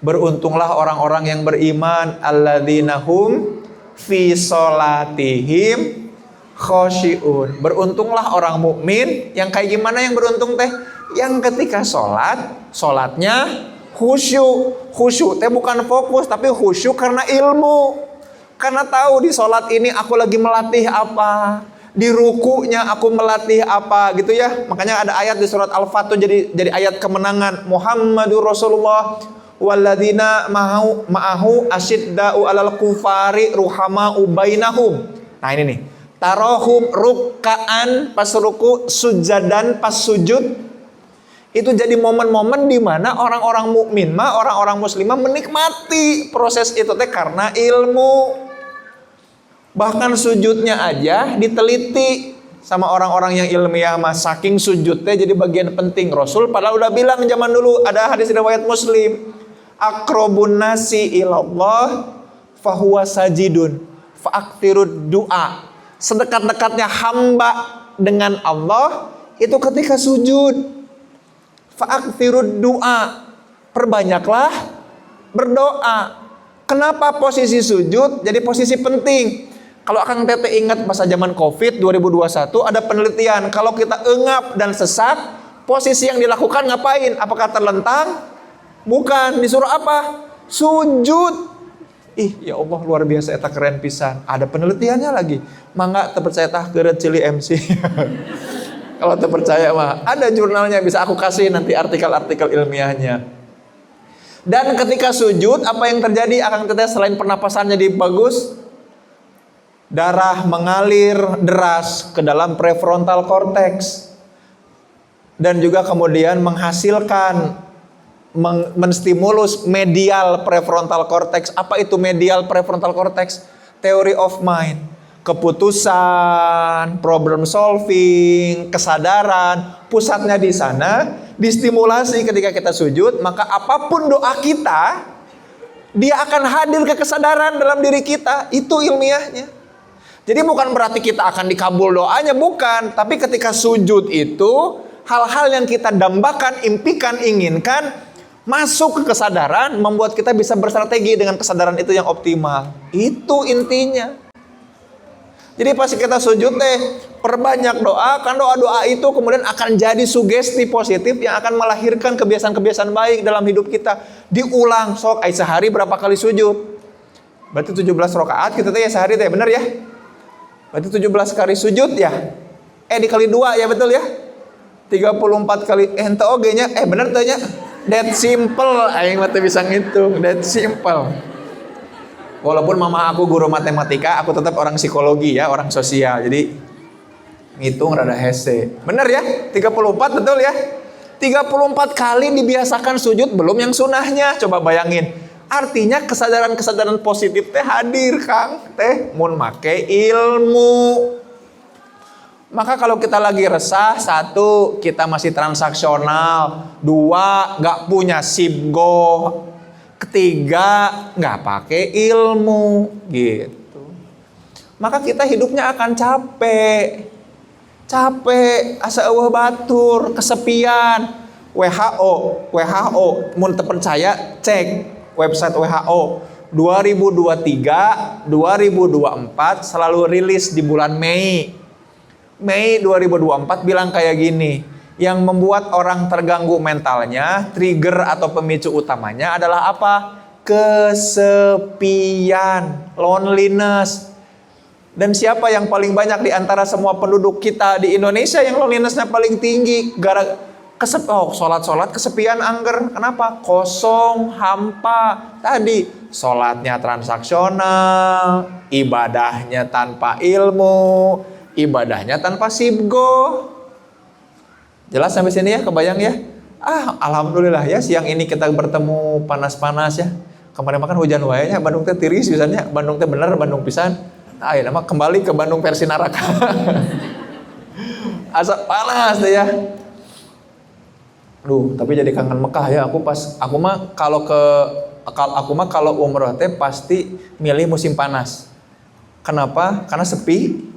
Beruntunglah orang-orang yang beriman. Alladzina hum fi sholatihim khosyi'un. Beruntunglah orang mukmin. Yang kayak gimana yang beruntung teh? Yang ketika sholatnya khusyuk teh bukan fokus tapi khusyuk karena ilmu, karena tahu di sholat ini aku lagi melatih apa, di rukunya aku melatih apa gitu ya. Makanya ada ayat di surat Al-Fatih jadi ayat kemenangan. Muhammadur Rasulullah walladzina ma'ahu asyidda'u 'alal kufari ruhama'u bainahum. Nah ini nih, tarohum rukkaan pas ruku, sujadan pas sujud. Itu jadi momen-momen di mana orang-orang mukmin mah, orang-orang muslimah menikmati proses itu teh karena ilmu. Bahkan sujudnya aja diteliti sama orang-orang yang ilmiah mah, saking sujud teh jadi bagian penting. Rasul padahal udah bilang zaman dulu, ada hadis riwayat Muslim, aqrabun nasi ilallah fahuwa sajidun fa'aktirud du'a. Sedekat-dekatnya hamba dengan Allah itu ketika sujud. Fa'aktirud du'a, perbanyaklah berdoa. Kenapa posisi sujud jadi posisi penting? Kalau Akang Tete ingat masa zaman Covid 2021 ada penelitian, kalau kita engap dan sesak, posisi yang dilakukan ngapain? Apakah terlentang? Bukan, disuruh apa? Sujud. Ih, ya Allah luar biasa, eta keren pisan. Ada penelitiannya lagi. Mangga terpercaya tah keureut cili MC. Kalau terpercaya mah ada jurnalnya, bisa aku kasih nanti artikel-artikel ilmiahnya. Dan ketika sujud apa yang terjadi? Akang Teteh selain pernapasannya jadi bagus, darah mengalir deras ke dalam prefrontal cortex dan juga kemudian menghasilkan menstimulus medial prefrontal cortex. Apa itu medial prefrontal cortex? Theory of mind. Keputusan, problem solving, kesadaran, pusatnya di sana, distimulasi ketika kita sujud, maka apapun doa kita, dia akan hadir ke kesadaran dalam diri kita. Itu ilmiahnya. Jadi bukan berarti kita akan dikabul doanya, bukan. Tapi ketika sujud itu, hal-hal yang kita dambakan, impikan, inginkan, masuk ke kesadaran, membuat kita bisa berstrategi dengan kesadaran itu yang optimal. Itu intinya. Jadi pas kita sujud perbanyak doa, kan doa-doa itu kemudian akan jadi sugesti positif yang akan melahirkan kebiasaan-kebiasaan baik dalam hidup kita. Diulang, sok sehari berapa kali sujud? Berarti 17 rakaat kita sehari bener ya? Berarti 17 kali sujud ya? Dikali 2 ya, betul ya? 34 kali ente oge nya bener tuh nya. That simple, aing mah teu bisa ngitung, that simple. Walaupun mama aku guru matematika, aku tetap orang psikologi ya, orang sosial. Jadi ngitung rada hese. Bener ya? 34 betul ya? 34 kali dibiasakan sujud, belum yang sunahnya. Coba bayangin. Artinya kesadaran-kesadaran positif hadir Kang mun make ilmu. Maka kalau kita lagi resah, 1, kita masih transaksional, 2, gak punya sibgo, 3, gak pakai ilmu gitu. Maka kita hidupnya akan capek, asa eueuh batur, kesepian. WHO mun teu percaya cek website WHO 2023, 2024 selalu rilis di bulan Mei 2024 bilang kayak gini, yang membuat orang terganggu mentalnya, trigger atau pemicu utamanya adalah apa? Kesepian, loneliness. Dan siapa yang paling banyak di antara semua penduduk kita di Indonesia yang lonelinessnya paling tinggi? Sholat kesepian angger. Kenapa? Kosong, hampa. Tadi sholatnya transaksional, ibadahnya tanpa ilmu, ibadahnya tanpa sibgo. Jelas sampai sini ya, kebayang ya? Alhamdulillah ya, siang ini kita bertemu panas-panas ya. Kemarin makan hujan wae nya, Bandung teh tiris biasanya, Bandung teh bener, Bandung pisan. Nama kembali ke Bandung versi neraka. Asap panas deh ya. Tapi jadi kangen Mekah ya. Aku mah kalau umroh teh pasti milih musim panas. Kenapa? Karena sepi.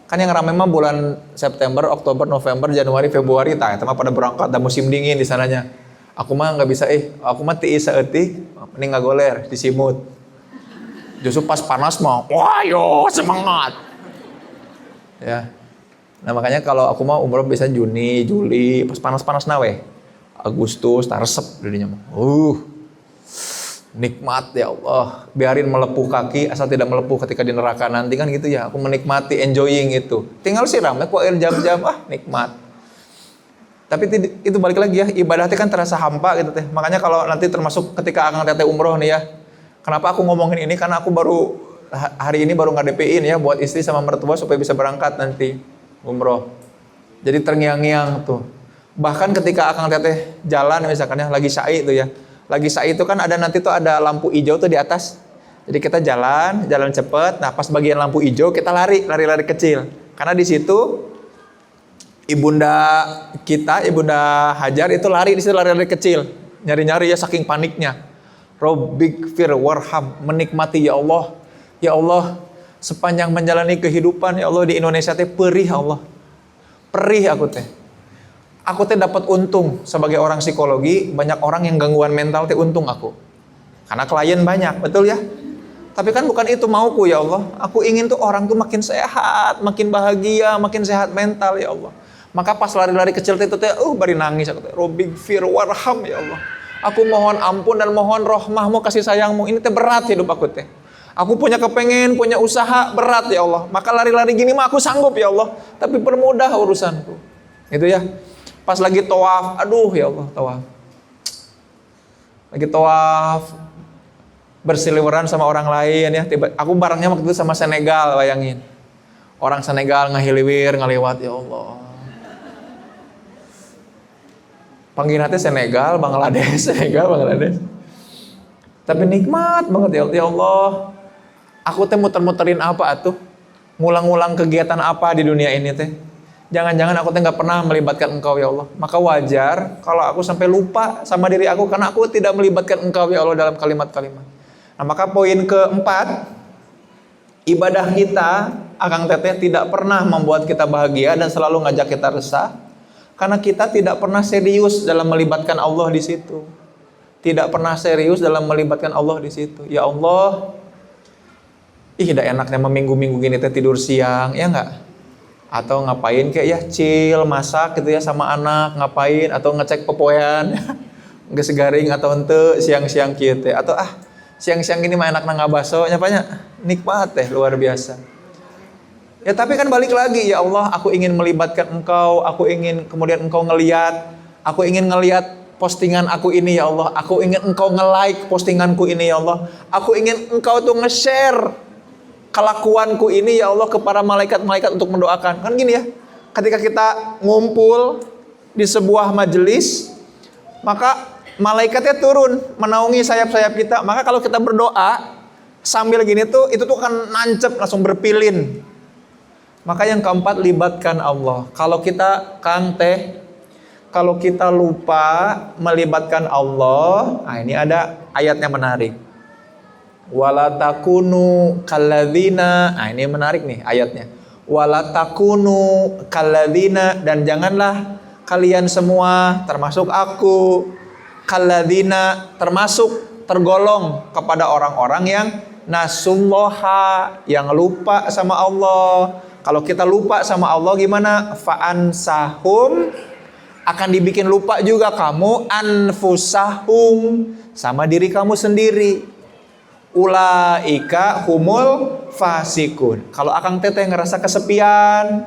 Kan yang ramai mah bulan September, Oktober, November, Januari, Februari itu mah pada berangkat, ada musim dingin di sananya. Aku mah nggak bisa aku mah tiis saeutik, mending ngagoler disimut. Justru pas panas mah, wah yo semangat. Ya. Nah makanya kalau aku mah umroh biasanya Juni, Juli, pas panas-panas nawe. Agustus, resep dirinya mah. Nikmat ya Allah. Biarin melepuh kaki asal tidak melepuh ketika di neraka nanti kan gitu ya. Aku menikmati, enjoying itu. Tinggal siram ku air jam-jam, nikmat. Tapi itu balik lagi ya, ibadahnya kan terasa hampa gitu teh. Makanya kalau nanti termasuk ketika akang teteh umroh nih ya. Kenapa aku ngomongin ini? Karena aku hari ini baru ngadepin ya buat istri sama mertua supaya bisa berangkat nanti umroh. Jadi terngiang-ngiang tuh. Bahkan ketika akang teteh jalan misalkan ya lagi syai itu ya. Lagi syai itu kan ada nanti tuh ada lampu hijau tuh di atas. Jadi kita jalan cepet. Nah pas bagian lampu hijau kita lari kecil. Karena di situ ibunda Hajar itu lari di situ lari kecil. Nyari-nyari ya saking paniknya. Robbik fir warham, menikmati ya Allah. Ya Allah, sepanjang menjalani kehidupan ya Allah di Indonesia teh perih ya Allah. Perih aku teh. Aku teh dapat untung sebagai orang psikologi, banyak orang yang gangguan mental teh untung aku. Karena klien banyak, betul ya? Tapi kan bukan itu mauku ya Allah. Aku ingin tuh orang tuh makin sehat, makin bahagia, makin sehat mental ya Allah. Maka pas lari-lari kecil teh bari nangis aku teh. Robbik fir warham ya Allah. Aku mohon ampun dan mohon rahmahmu, kasih sayangmu. Ini teh berat hidup aku teh. Aku punya punya usaha berat ya Allah. Maka lari-lari gini mah aku sanggup ya Allah. Tapi permudah urusanku. Itu ya. Pas lagi tawaf, aduh ya Allah tawaf. Lagi tawaf bersiliweran sama orang lain ya. Aku barengnya waktu itu sama Senegal, bayangin. Orang Senegal ngahiliwir, ngalewat ya Allah. Panggilannya Senegal, Bangladesh. Tapi nikmat banget ya Allah. Aku teh muter-muterin apa atuh? Ngulang-ngulang kegiatan apa di dunia ini teh? Jangan-jangan aku teh nggak pernah melibatkan Engkau ya Allah. Maka wajar kalau aku sampai lupa sama diri aku karena aku tidak melibatkan Engkau ya Allah dalam kalimat-kalimat. Nah maka poin keempat, ibadah kita Akang Teteh tidak pernah membuat kita bahagia dan selalu ngajak kita resah? Karena kita tidak pernah serius dalam melibatkan Allah di situ. Tidak pernah serius dalam melibatkan Allah di situ. Ya Allah, udah enaknya minggu-minggu gini teh tidur siang, ya enggak? Atau ngapain kayak ya chill, masak gitu ya sama anak, ngapain atau ngecek pepoean. Nggak segaring atau ente siang-siang gitu atau siang-siang ini mah enak ngabaso nyapanya nikmat teh luar biasa. Ya tapi kan balik lagi, ya Allah, aku ingin melibatkan Engkau, aku ingin kemudian Engkau ngelihat, aku ingin ngelihat postingan aku ini ya Allah, aku ingin Engkau nge-like postinganku ini ya Allah, aku ingin Engkau tuh nge-share kelakuanku ini ya Allah kepada malaikat-malaikat untuk mendoakan. Kan gini ya, ketika kita ngumpul di sebuah majelis, maka malaikatnya turun menaungi sayap-sayap kita. Maka kalau kita berdoa sambil gini tuh, itu tuh akan nancep langsung berpilin. Maka yang keempat, libatkan Allah. Kalau kita kalau kita lupa melibatkan Allah, ini ada ayatnya menarik. Wala takunu kalladzina, ini menarik nih ayatnya. Wala takunu kalladzina, dan janganlah kalian semua termasuk aku kalladzina, termasuk tergolong kepada orang-orang yang nasullaha, yang lupa sama Allah. Kalau kita lupa sama Allah gimana? Fa'ansahum, akan dibikin lupa juga kamu anfusahum, sama diri kamu sendiri. Ulaika humul fasikun. Kalau akang teteh ngerasa kesepian,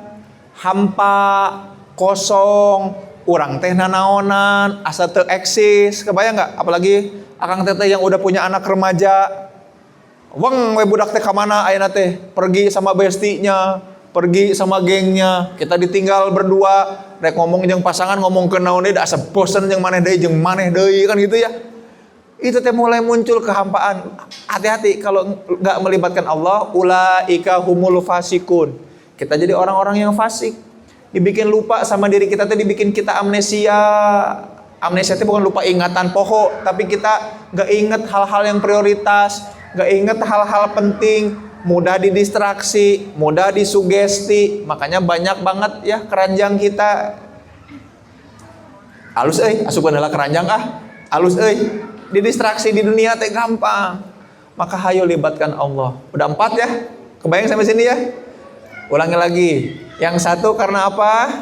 hampa, kosong, urang teh nanaonan, asa teu eksis, kebayang nggak? Apalagi akang teteh yang udah punya anak remaja, weng we budak teh kamana ayeuna teh? Pergi sama bestinya, pergi sama gengnya, kita ditinggal berdua, rek ngomong jeung pasangan ngomong ke naon deui, asa bosen jeung maneh deui kan gitu ya. Itu teh mulai muncul kehampaan. Hati-hati kalau nggak melibatkan Allah, ulaika humul fasikun. Kita jadi orang-orang yang fasik. Dibikin lupa sama diri kita teh, dibikin kita amnesia. Amnesia itu bukan lupa ingatan pokok, tapi kita nggak inget hal-hal yang prioritas, nggak inget hal-hal penting, mudah didistraksi, mudah disugesti. Makanya banyak banget ya keranjang kita. Alus asupan adalah keranjang alus didistraksi di dunia teh gampang. Maka hayo libatkan Allah. Udah 4 ya, kebayang sampai sini ya. Ulangi lagi. Yang satu karena apa?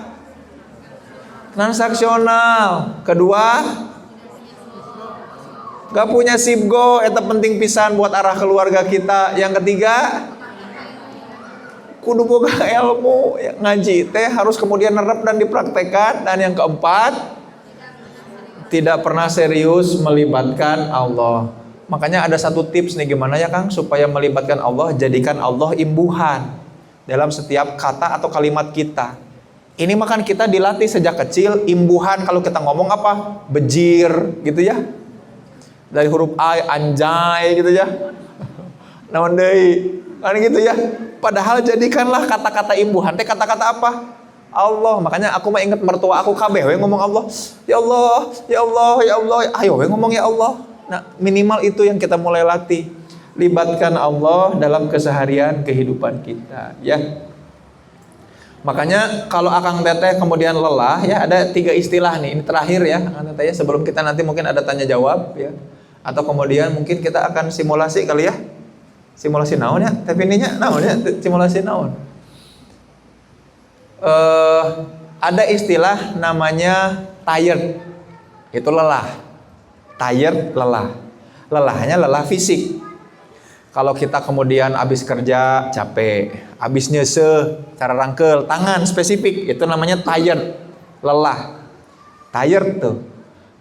Transaksional. Kedua, gak punya sibgo, itu penting pisan buat arah keluarga kita. Yang ketiga, kudu boga ilmu, ngaji teh harus kemudian nerep dan dipraktekkan. Dan yang keempat, tidak pernah serius melibatkan Allah. Makanya ada satu tips nih, gimana ya Kang supaya melibatkan Allah. Jadikan Allah imbuhan dalam setiap kata atau kalimat kita. Ini makan kita dilatih sejak kecil, imbuhan. Kalau kita ngomong apa? Bejir gitu ya. Dari huruf A, anjay gitu ya. Naon deui? Kan gitu ya. Padahal jadikanlah kata-kata imbuhan teh kata-kata apa? Allah. Makanya aku mah inget mertua aku kabeh we ngomong Allah. Ya Allah, ya Allah, ya Allah. Ayo we ngomong ya Allah. Nah, minimal itu yang kita mulai latih. Libatkan Allah dalam keseharian kehidupan kita, ya. Makanya kalau akang teteh kemudian lelah, ya ada 3 istilah nih. Ini terakhir ya, akang teteh ya, sebelum kita nanti mungkin ada tanya jawab ya. Atau kemudian mungkin kita akan simulasi kali ya. Simulasi naon ya? Tapi ininya naon ya? Simulasi naon? Ada istilah namanya tired. Itu lelah. Tired, lelah. Lelahnya lelah fisik. Kalau kita kemudian habis kerja capek, habis nyese, cara rangkel, tangan spesifik, itu namanya tired, lelah. Tired tuh.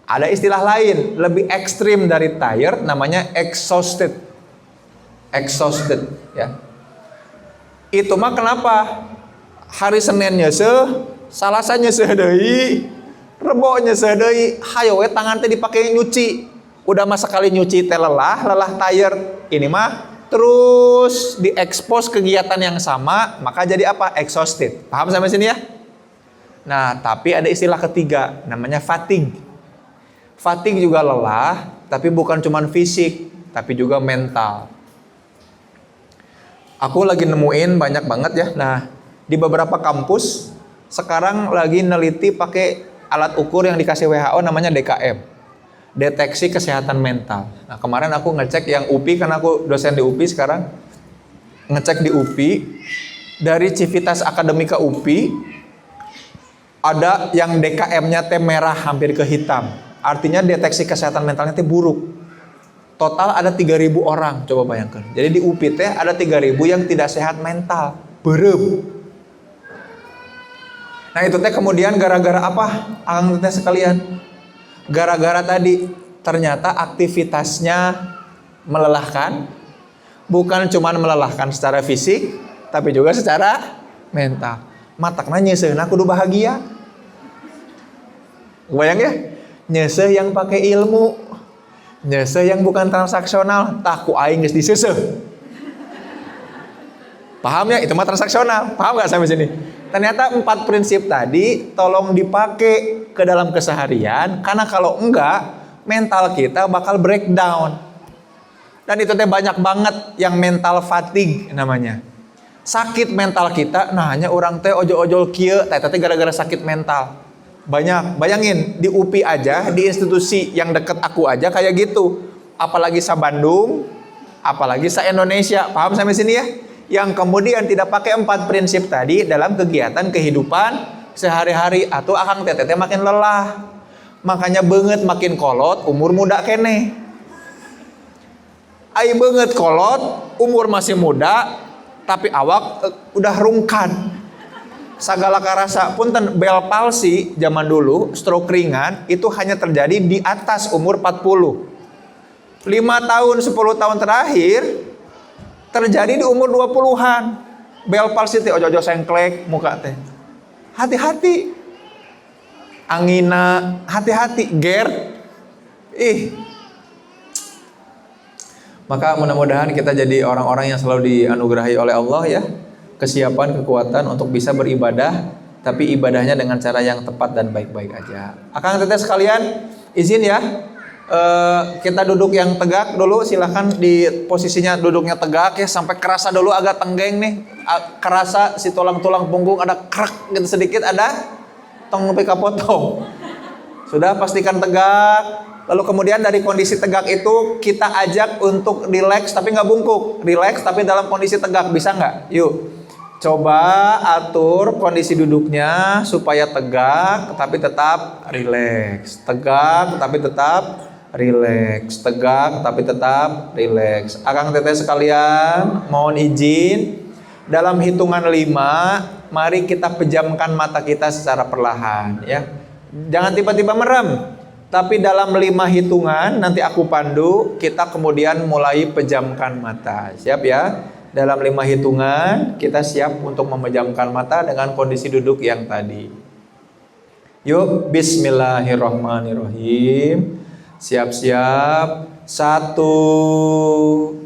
Ada istilah lain, lebih ekstrim dari tired, namanya exhausted. Exhausted, ya. Itu mah kenapa? Hari Senin nyese, Salasa nyese deui, Rebo nyese deui, hayo we tangan teh dipake nyuci. Udah mah sekali nyuci teh lelah tired. Ini mah terus diekspos kegiatan yang sama, maka jadi apa? Exhausted. Paham sampai sini ya? Nah, tapi ada istilah ketiga, namanya fatigue. Fatigue juga lelah, tapi bukan cuma fisik, tapi juga mental. Aku lagi nemuin banyak banget ya. Nah, di beberapa kampus sekarang lagi neliti pakai alat ukur yang dikasih WHO namanya DKM, deteksi kesehatan mental. Nah, kemarin aku ngecek yang UPI, karena aku dosen di UPI sekarang, ngecek di UPI, dari Civitas Akademika UPI ada yang DKM-nya teh merah hampir ke hitam. Artinya deteksi kesehatan mentalnya teh buruk. Total ada 3.000 orang, coba bayangkan. Jadi di UPI teh ada 3.000 yang tidak sehat mental. Berem. Nah itu teh kemudian gara-gara apa? Akang teh sekalian. Gara-gara tadi ternyata aktivitasnya melelahkan. Bukan cuma melelahkan secara fisik, tapi juga secara mental. Matakna nyeuseuna kudu bahagia. Bayang ya? Nyeuseuh yang pakai ilmu. Nyeseh yang bukan transaksional, taku aing geus diseseh. Paham ya? Itu mah transaksional. Paham gak sampai sini? Ternyata 4 prinsip tadi tolong dipakai ke dalam keseharian, karena kalau enggak mental kita bakal breakdown. Dan itu teh banyak banget yang mental fatigue namanya. Sakit mental kita, nah hanya orang teh ojol-ojol kieu, teh gara-gara sakit mental. Banyak, bayangin di UPI aja, di institusi yang deket aku aja kayak gitu. Apalagi sa-Bandung, apalagi sa-Indonesia. Paham sampai sini ya? Yang kemudian tidak pakai 4 prinsip tadi dalam kegiatan kehidupan sehari-hari, atau akang teteh makin lelah. Makanya beungeut makin kolot, umur muda keneh. Ai beungeut kolot, umur masih muda, tapi awak udah rungkan. Sagala karasa. Punten, bel palsi zaman dulu, stroke ringan itu hanya terjadi di atas umur 40. 5 tahun 10 tahun terakhir terjadi di umur 20-an. Bel palsi teh ojo-ojo sengklek muka teh. Hati-hati. Angina, hati-hati. GERD. Maka mudah-mudahan kita jadi orang-orang yang selalu dianugerahi oleh Allah ya. Kesiapan, kekuatan untuk bisa beribadah, tapi ibadahnya dengan cara yang tepat dan baik-baik aja. Akang teteh sekalian, izin ya, kita duduk yang tegak dulu, silahkan di posisinya duduknya tegak ya, sampai kerasa dulu agak tenggeng nih, kerasa si tulang-tulang punggung ada krek gitu sedikit, ada tong nepi ka potong. Sudah, pastikan tegak. Lalu kemudian dari kondisi tegak itu kita ajak untuk rileks tapi nggak bungkuk, rileks tapi dalam kondisi tegak, bisa nggak? Yuk. Coba atur kondisi duduknya supaya tegak tapi tetap rileks. Tegak tapi tetap rileks. Tegak tapi tetap rileks. Akang teteh sekalian, mohon izin. Dalam hitungan 5, mari kita pejamkan mata kita secara perlahan ya. Jangan tiba-tiba merem. Tapi dalam 5 hitungan nanti aku pandu, kita kemudian mulai pejamkan mata. Siap ya? Dalam 5 hitungan kita siap untuk memejamkan mata dengan kondisi duduk yang tadi. Yuk, bismillahirrahmanirrahim. Siap-siap. 1,